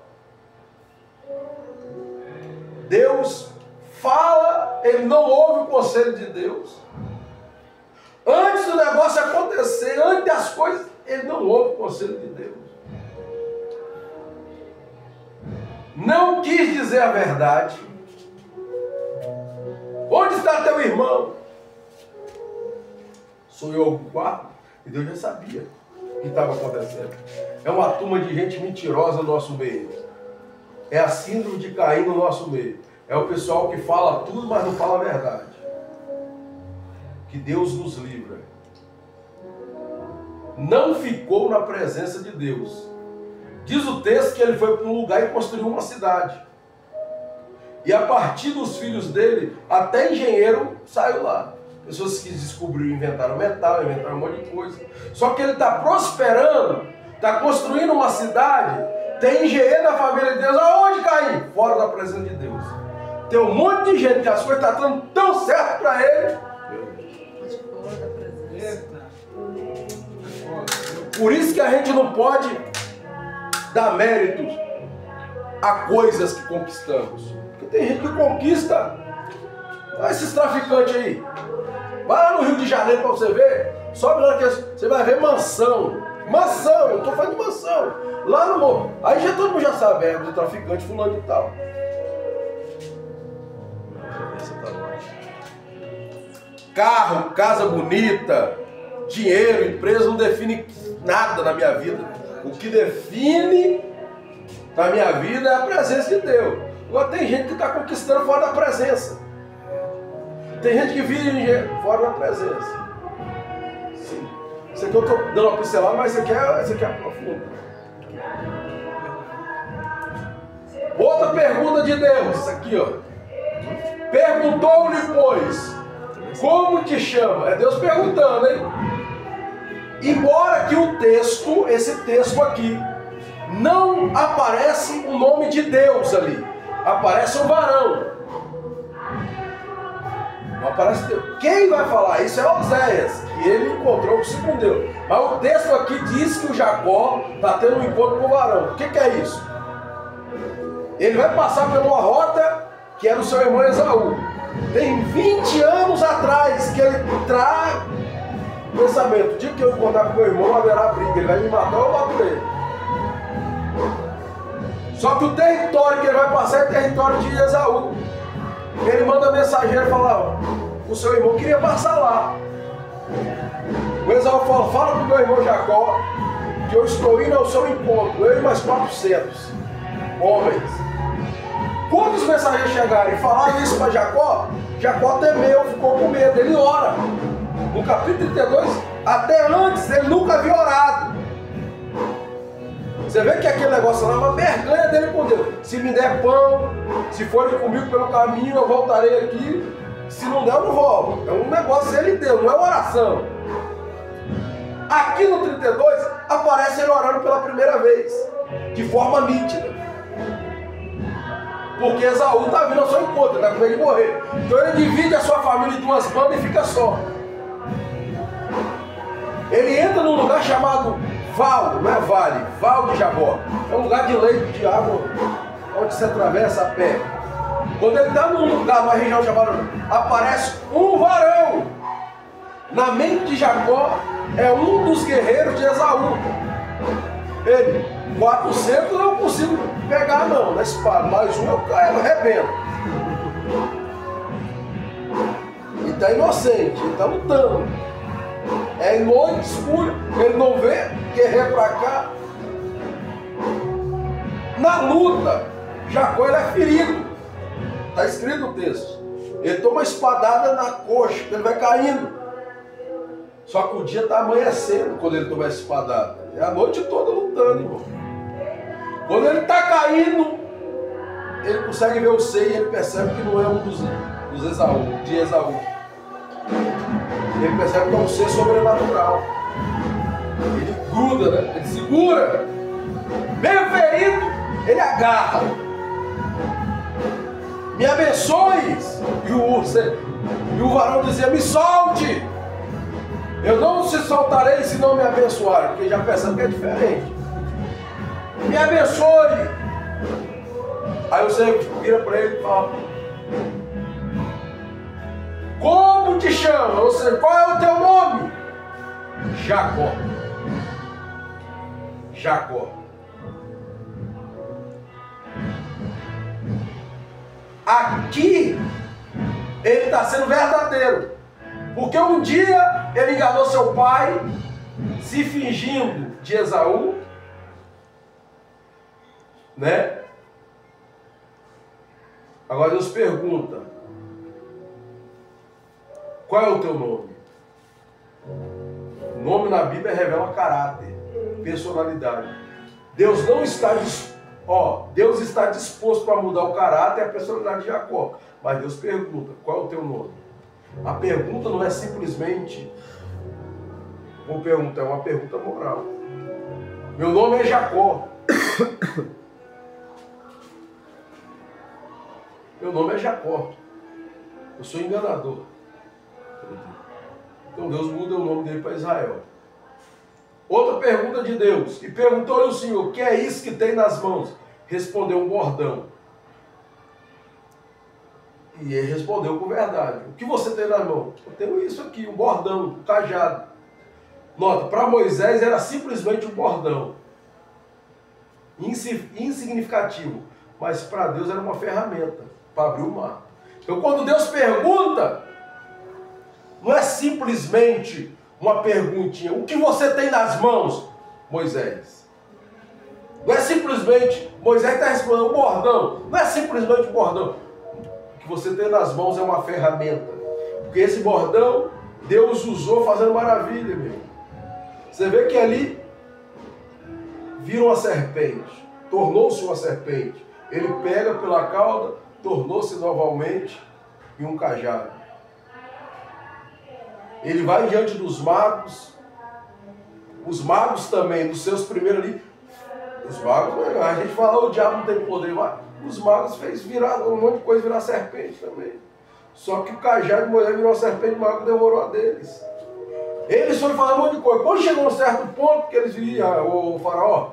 Deus fala, ele não ouve o conselho de Deus. Antes do negócio acontecer, antes das coisas, ele não ouve o conselho de Deus. Não quis dizer a verdade. Onde está teu irmão? Sou eu o quarto, e Deus já sabia o que estava acontecendo. É uma turma de gente mentirosa no nosso meio. É a síndrome de Caim no nosso meio. É o pessoal que fala tudo, mas não fala a verdade. Que Deus nos livra. Não ficou na presença de Deus. Diz o texto que ele foi para um lugar e construiu uma cidade. E a partir dos filhos dele, até engenheiro saiu lá. Pessoas que descobriram, inventaram metal, inventaram um monte de coisa. Só que ele está prosperando, está construindo uma cidade. Tem engenheiro da família de Deus. Aonde, Caim? Fora da presença de Deus. Tem um monte de gente que as coisas estão dando tão certo para ele. Por isso que a gente não pode dar méritos a coisas que conquistamos. Porque tem gente que conquista. Olha esses traficantes aí. Vai lá no Rio de Janeiro para você ver. Sobe lá que você vai ver mansão. Mansão, eu estou falando de mansão. Lá no morro. Aí já todo mundo já sabe, é do traficante fulano e tal. Carro, casa bonita, dinheiro, empresa não define nada na minha vida. O que define na minha vida é a presença de Deus. Agora tem gente que está conquistando fora da presença. Tem gente que vive fora da presença. Sim. Isso aqui eu estou dando uma pincelada, mas isso aqui é profundo. Outra pergunta de Deus, isso aqui, ó. Perguntou-lhe, pois, como te chama? É Deus perguntando, hein? Embora que o texto, esse texto aqui, não aparece o nome de Deus ali. Aparece um varão. Não aparece Deus. Quem vai falar isso é Oséias, que ele encontrou-se com Deus. Mas o texto aqui diz que o Jacó está tendo um encontro com o varão. O que é isso? Ele vai passar por uma rota que era o seu irmão Esaú. Tem 20 anos atrás que ele traz o pensamento: o dia que eu encontrar com meu irmão haverá briga, ele vai me matar ou eu mato ele. Só que o território que ele vai passar é território de Esaú. Ele manda mensageiro falar: o seu irmão queria passar lá. O Esaú fala: fala para o meu irmão Jacó que eu estou indo ao seu encontro, eu e mais 400 homens. Quando os mensageiros chegarem e falaram isso para Jacó, Jacó temeu, ficou com medo, ele ora. No capítulo 32, até antes, ele nunca havia orado. Você vê que aquele negócio lá é uma vergonha dele com Deus. Se me der pão, se forem comigo pelo caminho, eu voltarei aqui. Se não der, eu não volto. É um negócio ele deu, não é oração. Aqui no 32, aparece ele orando pela primeira vez, de forma nítida. Porque Esaú está vindo ao seu encontro, está com medo de morrer. Então ele divide a sua família em duas bandas e fica só. Ele entra num lugar chamado Val, não é Vale, Val de Jabó. É um lugar de leito de água, onde se atravessa a pé. Quando ele está num lugar, numa região chamada, aparece um varão. Na mente de Jacó, é um dos guerreiros de Esaú. Ele, 400 eu não consigo pegar não, na espada, mais um eu caio, eu arrebento. E está inocente, ele está lutando. É em noite escura, ele não vê, guerreia para cá. Na luta, Jacó ele é ferido. Está escrito no texto. Ele toma uma espadada na coxa, ele vai caindo. Só que o dia está amanhecendo quando ele toma essa espadada. É a noite toda lutando, irmão. Quando ele está caindo, ele consegue ver o seio e ele percebe que não é um dos Esaú, de Esaú. Ele percebe que é um ser sobrenatural. Ele gruda, né? Ele segura. Meio ferido, ele agarra. Me abençoe. E o varão dizia, me solte. Eu não se soltarei se não me abençoar. Porque já percebe que é diferente. Me abençoe. Aí você vira para ele e fala, como te chama? Ou seja, qual é o teu nome? Jacó. Jacó. Aqui ele está sendo verdadeiro, porque um dia ele enganou seu pai, se fingindo de Esaú, né? Agora Deus pergunta, qual é o teu nome? O nome na Bíblia revela caráter, personalidade. Deus não está Deus está disposto para mudar o caráter e a personalidade de Jacó. Mas Deus pergunta, qual é o teu nome? A pergunta não é simplesmente, vou perguntar, é uma pergunta moral. Meu nome é Jacó. Meu nome é Jacó. Eu sou enganador. Então Deus muda o nome dele para Israel. Outra pergunta de Deus. E perguntou-lhe o Senhor, o que é isso que tem nas mãos? Respondeu um bordão. E ele respondeu com verdade. O que você tem nas mãos? Eu tenho isso aqui, um bordão, um cajado. Nota, para Moisés era simplesmente um bordão. Insignificativo. Mas para Deus era uma ferramenta para abrir o mar. Então quando Deus pergunta, não é simplesmente uma perguntinha. O que você tem nas mãos, Moisés? Não é simplesmente, Moisés está respondendo um bordão. Não é simplesmente um bordão. O que você tem nas mãos é uma ferramenta. Porque esse bordão, Deus usou fazendo maravilha, meu. Você vê que ali vira uma serpente. Tornou-se uma serpente. Ele pega pela cauda, tornou-se novamente em um cajado. Ele vai diante dos magos. Os magos também, dos seus primeiros ali. Os magos, a gente fala, o diabo não tem poder. Mas os magos fez virar um monte de coisa, virar serpente também. Só que o cajado de Moisés virou uma serpente, o mago devorou a deles. Eles foram falar um monte de coisa. Quando chegou a um certo ponto que eles viram, o faraó,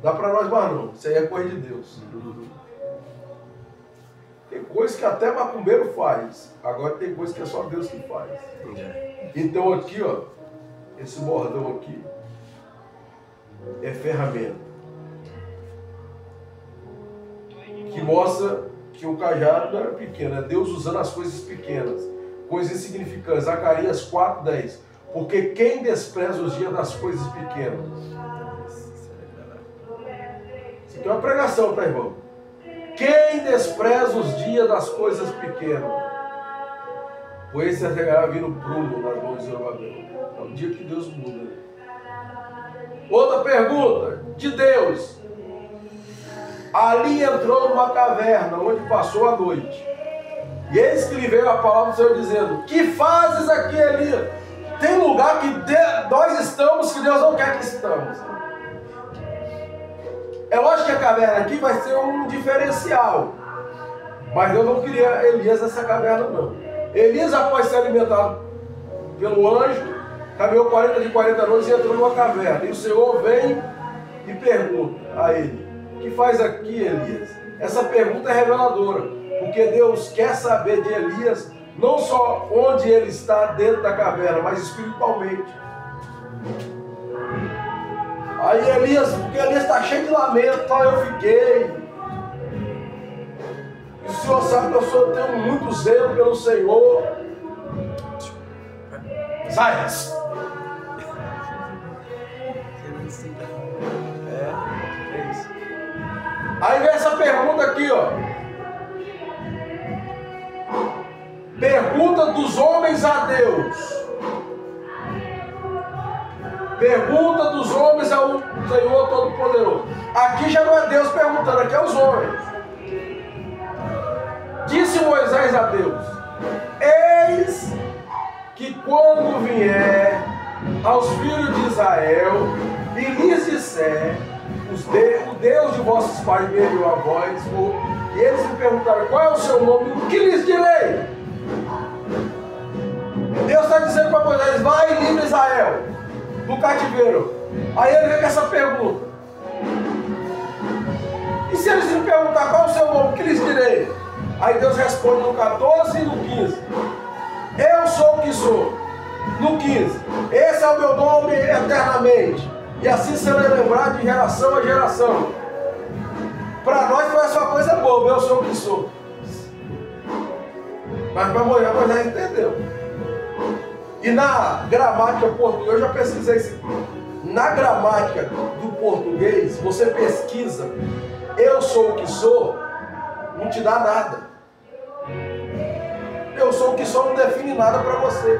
dá para nós mais não. Isso aí é coisa de Deus. Tem coisa que até macumbeiro faz. Agora tem coisa que é só Deus que faz. Então aqui, ó, esse bordão aqui é ferramenta. Que mostra que o cajado não era pequeno. É Deus usando as coisas pequenas. Coisas insignificantes. Zacarias 4:10. Porque quem despreza os dias das coisas pequenas? Isso aqui é uma pregação, tá, irmão? Quem despreza os dias das coisas pequenas? Pois esse será vindo prumo nas mãos de Zorobabel. É o dia que Deus muda. Outra pergunta de Deus. Ali entrou numa caverna onde passou a noite. E eis que lhe veio a palavra do Senhor dizendo: que fazes aqui, Elias? Tem lugar que nós estamos que Deus não quer que estamos. É lógico que a caverna aqui vai ser um diferencial. Mas Deus não queria Elias nessa caverna, não. Elias, após ser alimentado pelo anjo, caminhou 40 noites e entrou numa caverna. E o Senhor vem e pergunta a ele: o que faz aqui, Elias? Essa pergunta é reveladora. Porque Deus quer saber de Elias não só onde ele está dentro da caverna, mas espiritualmente. Aí Elias, porque Elias está cheio de lamento, só eu fiquei. E o Senhor sabe que eu tenho muito zelo pelo Senhor. Sai! pergunta aqui, ó. Pergunta dos homens a Deus. Pergunta dos homens ao Senhor Todo-Poderoso. Aqui já não é Deus perguntando, aqui é os homens. Disse Moisés a Deus: eis que quando vier aos filhos de Israel e lhes disser, o Deus de vossos pais me enviou a vós, e eles me perguntaram qual é o seu nome, o que lhes direi? Deus está dizendo para Moisés: vai e livra Israel do cativeiro. Aí ele vem com essa pergunta: e se eles me perguntar qual é o seu nome, o que lhes direi? Aí Deus responde no 14 e no 15: eu sou o que sou. No 15: esse é o meu nome eternamente, e assim será lembrado de geração a geração. Para nós foi essa uma coisa boba: eu sou o que sou. Mas para Moisés entendeu. E na gramática portuguesa, eu já pesquisei isso. Na gramática do português, você pesquisa eu sou o que sou, não te dá nada. Eu sou o que sou não define nada para você,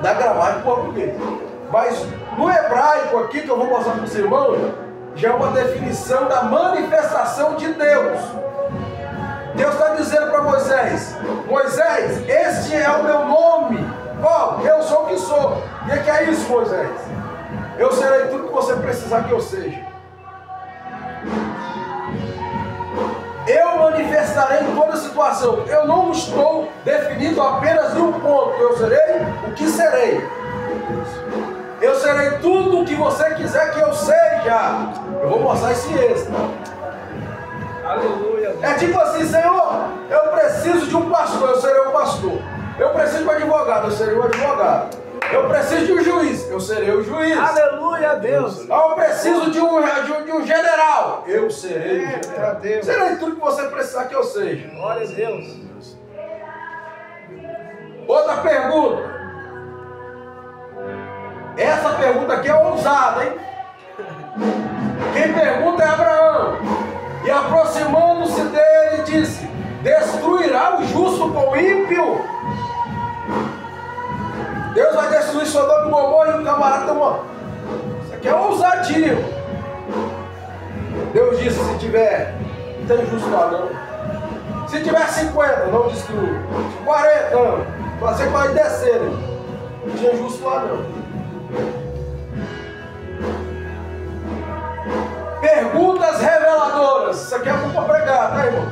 na gramática portuguesa. Mas no hebraico aqui, que eu vou mostrar para os irmãos, já é uma definição da manifestação de Deus. Deus está dizendo para Moisés: Moisés, este é o meu nome. Qual? Eu sou o que sou. E o que é isso, Moisés? Eu serei tudo que você precisar que eu seja. Eu manifestarei em toda situação. Eu não estou definido apenas em um ponto. Eu serei o que serei. Eu serei tudo o que você quiser que eu seja. Eu vou mostrar esse extra. Aleluia. É tipo assim: Senhor, eu preciso de um pastor, eu serei um pastor. Eu preciso de um advogado, eu serei um advogado. Eu preciso de um juiz, eu serei o juiz. Aleluia a Deus. Eu preciso de um general, eu serei o general. Serei tudo que você precisar que eu seja. Glória a Deus. Outra pergunta. Essa pergunta aqui é ousada, hein? Quem pergunta é Abraão. E aproximando-se dele, disse: destruirá o justo com o ímpio? Deus vai destruir Sodoma e Gomorra e o camarada tomou. Isso aqui é ousadia. Deus disse: se tiver, não tem justo lá não. Se tiver 50, não destrua. 40 anos, você vai descer. Não tinha justo lá não. Perguntas reveladoras. Isso aqui é bom para pregar, tá, irmão?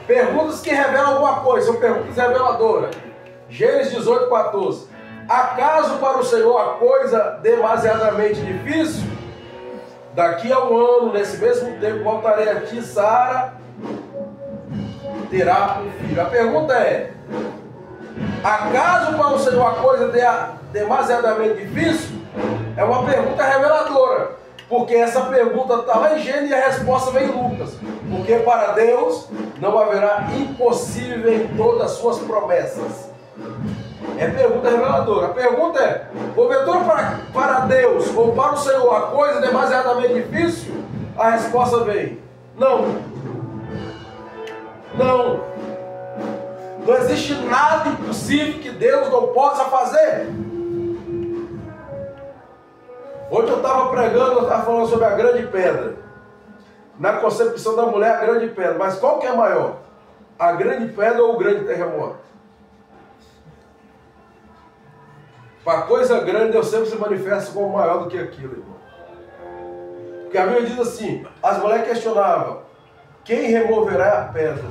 Perguntas que revelam alguma coisa, são perguntas reveladoras. Gênesis 18, 14. Acaso para o Senhor a coisa demasiadamente difícil? Daqui a um ano, nesse mesmo tempo, voltarei a ti, Sara terá um filho. A pergunta é: acaso para o Senhor a coisa demasiadamente difícil? É uma pergunta reveladora, porque essa pergunta está lá em Gênesis e a resposta vem em Lucas. Porque para Deus não haverá impossível em todas as suas promessas. É pergunta reveladora. A pergunta é: porventura para Deus ou para o Senhor a coisa demasiadamente difícil? A resposta vem: não. Não. Não existe nada impossível que Deus não possa fazer. Hoje eu estava pregando, eu estava falando sobre a grande pedra. Na concepção da mulher, a grande pedra. Mas qual que é maior? A grande pedra ou o grande terremoto? Para coisa grande, Deus sempre se manifesta como maior do que aquilo, irmão. Porque a Bíblia diz assim: as mulheres questionavam: quem removerá a pedra?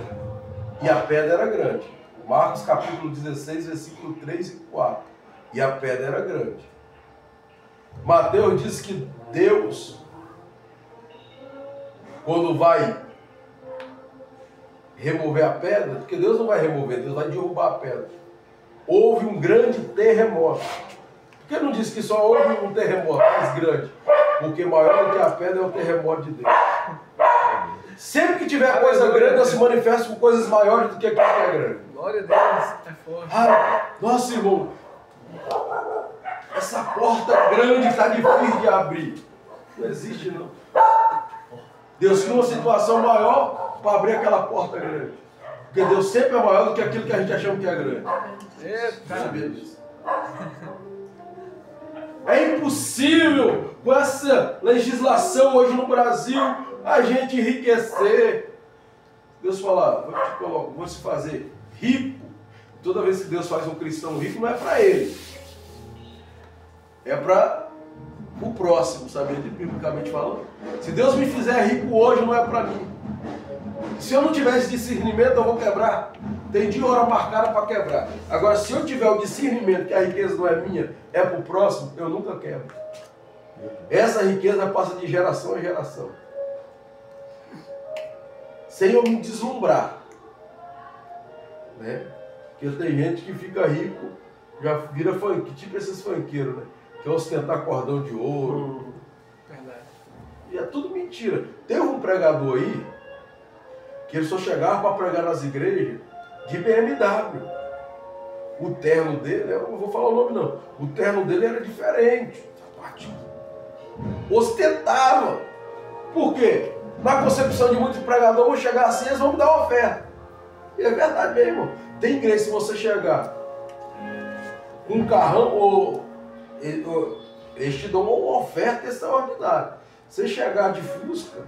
E a pedra era grande. Marcos capítulo 16, versículo 3 e 4. E a pedra era grande. Mateus diz que Deus, quando vai remover a pedra, porque Deus não vai remover, Deus vai derrubar a pedra. Houve um grande terremoto. Por que não diz que só houve um terremoto mais grande? Porque maior do que a pedra é o terremoto de Deus. Sempre que tiver coisa grande, Deus se manifesta com coisas maiores do que aquilo que é grande. Glória a Deus, é forte. Ah, nossa, irmão, essa porta grande está difícil de abrir. Não existe, não. Deus cria uma situação maior para abrir aquela porta grande. Porque Deus sempre é maior do que aquilo que a gente achamos que é grande. Sabia disso? É impossível, com essa legislação hoje no Brasil, a gente enriquecer. Deus fala, vou te fazer rico. Toda vez que Deus faz um cristão rico, não é para ele. É para o próximo, sabe? Biblicamente falando. Se Deus me fizer rico hoje, não é para mim. Se eu não tiver esse discernimento, eu vou quebrar. Tem dia e hora marcada para quebrar. Agora, se eu tiver o discernimento que a riqueza não é minha, é para o próximo, eu nunca quebro. Essa riqueza passa de geração em geração. Sem eu me deslumbrar. Né? Porque tem gente que fica rico, já vira funk, tipo esses funkeiros, né? Que ostentar cordão de ouro. Verdade. E é tudo mentira. Teve um pregador aí, que ele só chegava para pregar nas igrejas de BMW. O terno dele, eu não vou falar o nome não, o terno dele era diferente. Ostentava. Por quê? Na concepção de muitos pregadores, vão chegar assim, eles vão me dar uma oferta. E é verdade mesmo, irmão. Tem igreja, se você chegar com um carrão, eles te dão uma oferta extraordinária. Você chegar de Fusca,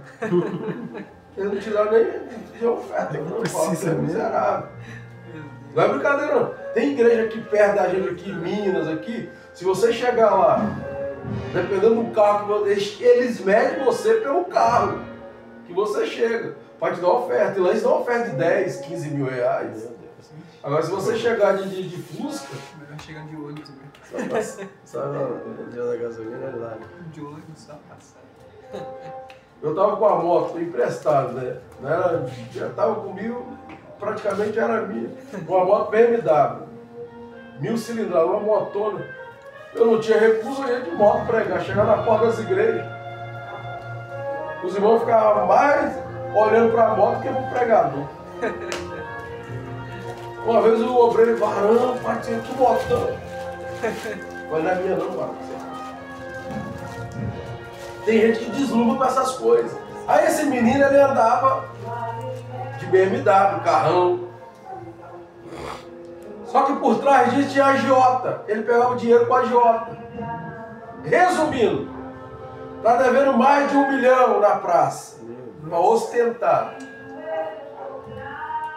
eles não te dão nem oferta. Não precisa, miserável. Não é brincadeira não. Tem igreja aqui perto da gente, aqui em Minas, aqui. Se você chegar lá, dependendo do carro que eles medem você pelo carro que você chega, para te dar oferta. E lá eles dão oferta de 10, 15 mil reais. Agora se você chegar de Fusca, melhor chegar de ônibus mesmo. Sabe o dia da gasolina é lá. De ônibus só passar. eu tava com a moto emprestada, né? Já tava comigo, praticamente era minha. Uma moto BMW, 1000 cilindradas, uma motona. Eu não tinha recurso, eu ia de moto pregar, chegar na porta das igrejas. Os irmãos ficavam mais olhando para a moto que para o pregador. Uma vez o obreiro varão, partiu que motão. Mas não é minha não, varão. Tem gente que deslumbra com essas coisas. Aí esse menino, ele andava de BMW, carrão. Só que por trás disso tinha agiota. Ele pegava o dinheiro com a agiota. Resumindo, está devendo mais de 1 milhão na praça. Para ostentar.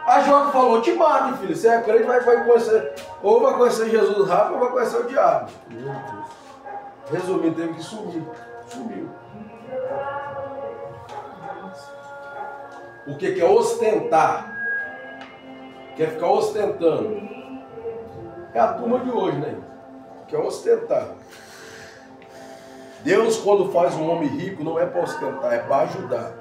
A agiota falou, te mate, filho. Você é crente, vai conhecer. Ou vai conhecer Jesus rápido, ou vai conhecer o diabo. Resumindo, teve que sumir. Sumiu. O que é ostentar? Quer ficar ostentando? É a turma de hoje, né? Que é ostentar. Deus, quando faz um homem rico, não é para ostentar, é para ajudar.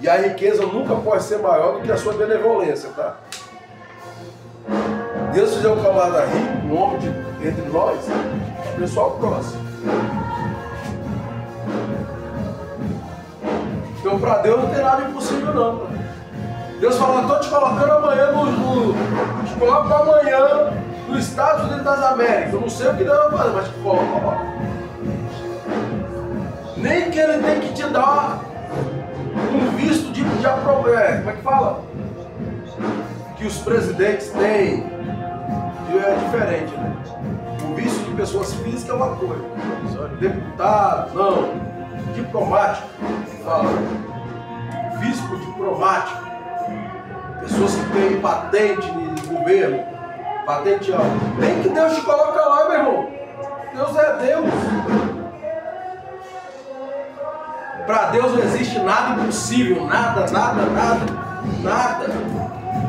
E a riqueza nunca pode ser maior do que a sua benevolência, tá? Deus fizer um camarada rico, um homem entre nós, o pessoal próximo. Então, para Deus não tem nada impossível, não. Deus fala, estou te colocando amanhã te coloco amanhã nos Estados Unidos das Américas. Eu não sei o que Deus vai fazer, mas te coloco lá. Nem que ele tem que te dar um visto de aprovação. Como é que fala? Que os presidentes têm. Que é diferente, né? O visto de pessoas físicas é uma coisa. Deputado, não. Diplomático. Fala. Visto diplomático. Pessoas que têm patente de governo, patente alta. Nem que Deus te coloca lá, meu irmão. Deus é Deus. Para Deus não existe nada impossível. Nada.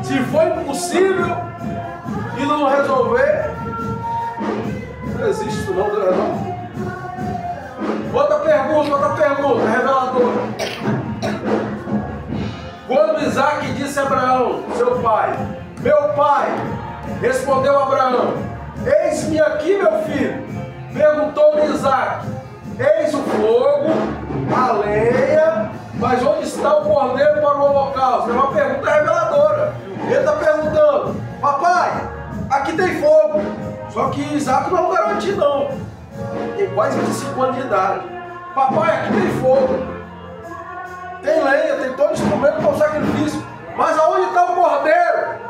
Se for impossível e não resolver, não existe isso não, Deus resolve. Outra pergunta, reveladora. Quando Isaac disse a Abraão, seu pai, meu pai, respondeu a Abraão, eis-me aqui, meu filho. Perguntou-lhe Isaac, eis o fogo, a lenha, mas onde está o cordeiro para o holocausto? É uma pergunta reveladora. Ele está perguntando, papai, aqui tem fogo. Só que Isaac não garantiu não. Tem quase 25 anos de idade. Papai, aqui tem fogo. tem lenha, tem todo instrumento para o sacrifício. Mas aonde está o cordeiro?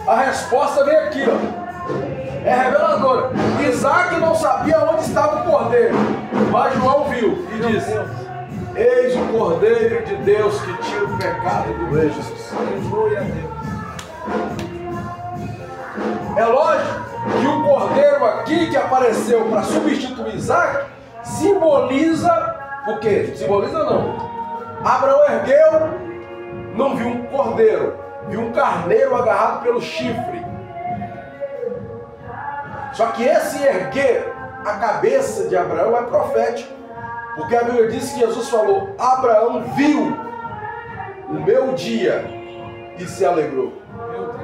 A resposta vem aqui, ó. É reveladora. Isaac não sabia onde estava o cordeiro, mas João viu e disse: eis o cordeiro de Deus que tira o pecado do mundo. Jesus. Aleluia a Deus. É lógico que o cordeiro aqui que apareceu para substituir Isaac simboliza o quê? Simboliza não. Abraão ergueu, não viu um cordeiro, viu um carneiro agarrado pelo chifre. Só que esse erguer a cabeça de Abraão é profético, porque a Bíblia diz que Jesus falou: Abraão viu o meu dia e se alegrou.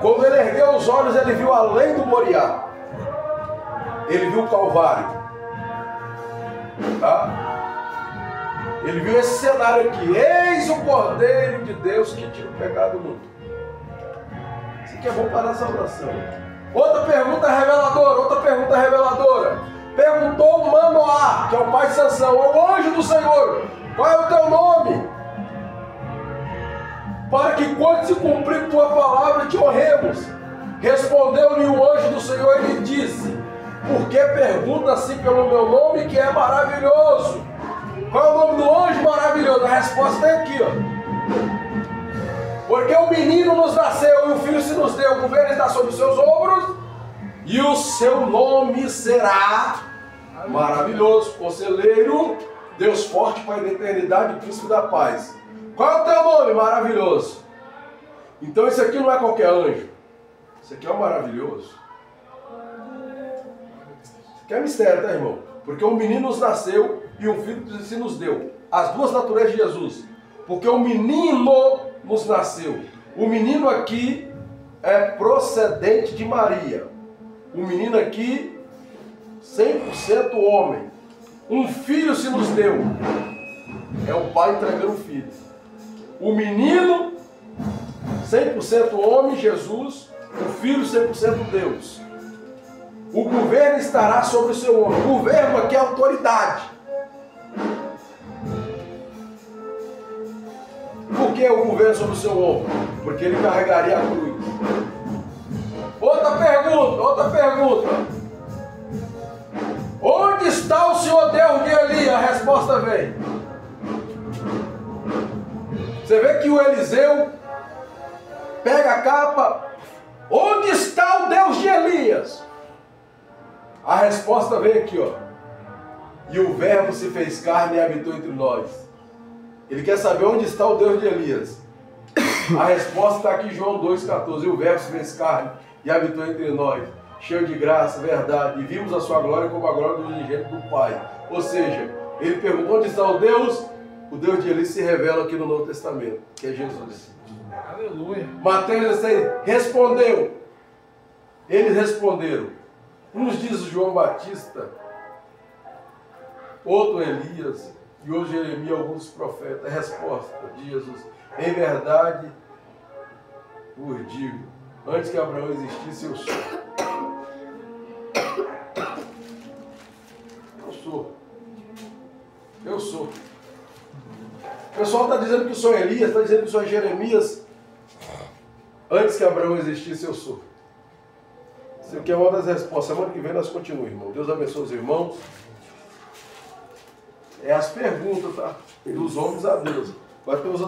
Quando ele ergueu os olhos, ele viu além do Moriá. Ele viu o Calvário. Tá? Ele viu esse cenário aqui. Eis o Cordeiro de Deus que tira o pecado do mundo. Isso aqui é bom para essa oração. Outra pergunta reveladora. Perguntou Manoá, que é o pai de Sansão, ao anjo do Senhor: qual é o teu nome? Para que quando se cumprir tua palavra te honremos. Respondeu-lhe o anjo do Senhor e lhe disse: por que pergunta assim pelo meu nome, que é maravilhoso? Qual é o nome do anjo maravilhoso? A resposta é aqui, ó. Porque o menino nos nasceu e o filho se nos deu, o governo está sobre os seus ombros, e o seu nome será maravilhoso, conselheiro, Deus forte, Pai da eternidade, príncipe da paz. Qual é o teu nome? Maravilhoso. Então isso aqui não é qualquer anjo. Isso aqui é o maravilhoso. Isso aqui é mistério, tá, irmão? Porque um menino nos nasceu e um filho se nos deu. As duas naturezas de Jesus. Porque o menino nos nasceu. O menino aqui é procedente de Maria. O menino aqui, 100% homem. Um filho se nos deu. É o pai entregando o filho. O menino, 100% homem, Jesus. O filho, 100% Deus. O governo estará sobre o seu ombro. O governo aqui é autoridade. Por que o governo sobre o seu ombro? Porque ele carregaria a cruz. Outra pergunta. Onde está o Senhor Deus de Eli? A resposta vem. Você vê que o Eliseu pega a capa. Onde está o Deus de Elias? A resposta vem aqui, ó. E o verbo se fez carne e habitou entre nós. Ele quer saber onde está o Deus de Elias. A resposta está aqui em João 2,14. E o verbo se fez carne e habitou entre nós, cheio de graça, verdade, e vimos a sua glória como a glória do unigênito do Pai. Ou seja, ele perguntou onde está o Deus de Elias se revela aqui no Novo Testamento, que é Jesus. Aleluia. Mateus 16 respondeu. Eles responderam. Uns diz João Batista, outro Elias, e hoje Jeremias, alguns profetas. A resposta de Jesus: em verdade vos digo, antes que Abraão existisse, eu sou. Eu sou. O pessoal está dizendo que sou Elias, está dizendo que sou Jeremias. Antes que Abraão existisse, eu sou. Isso aqui é uma das respostas. Semana que vem nós continuamos, irmão. Deus abençoe os irmãos. É as perguntas, tá? Dos homens a Deus. Vai ter os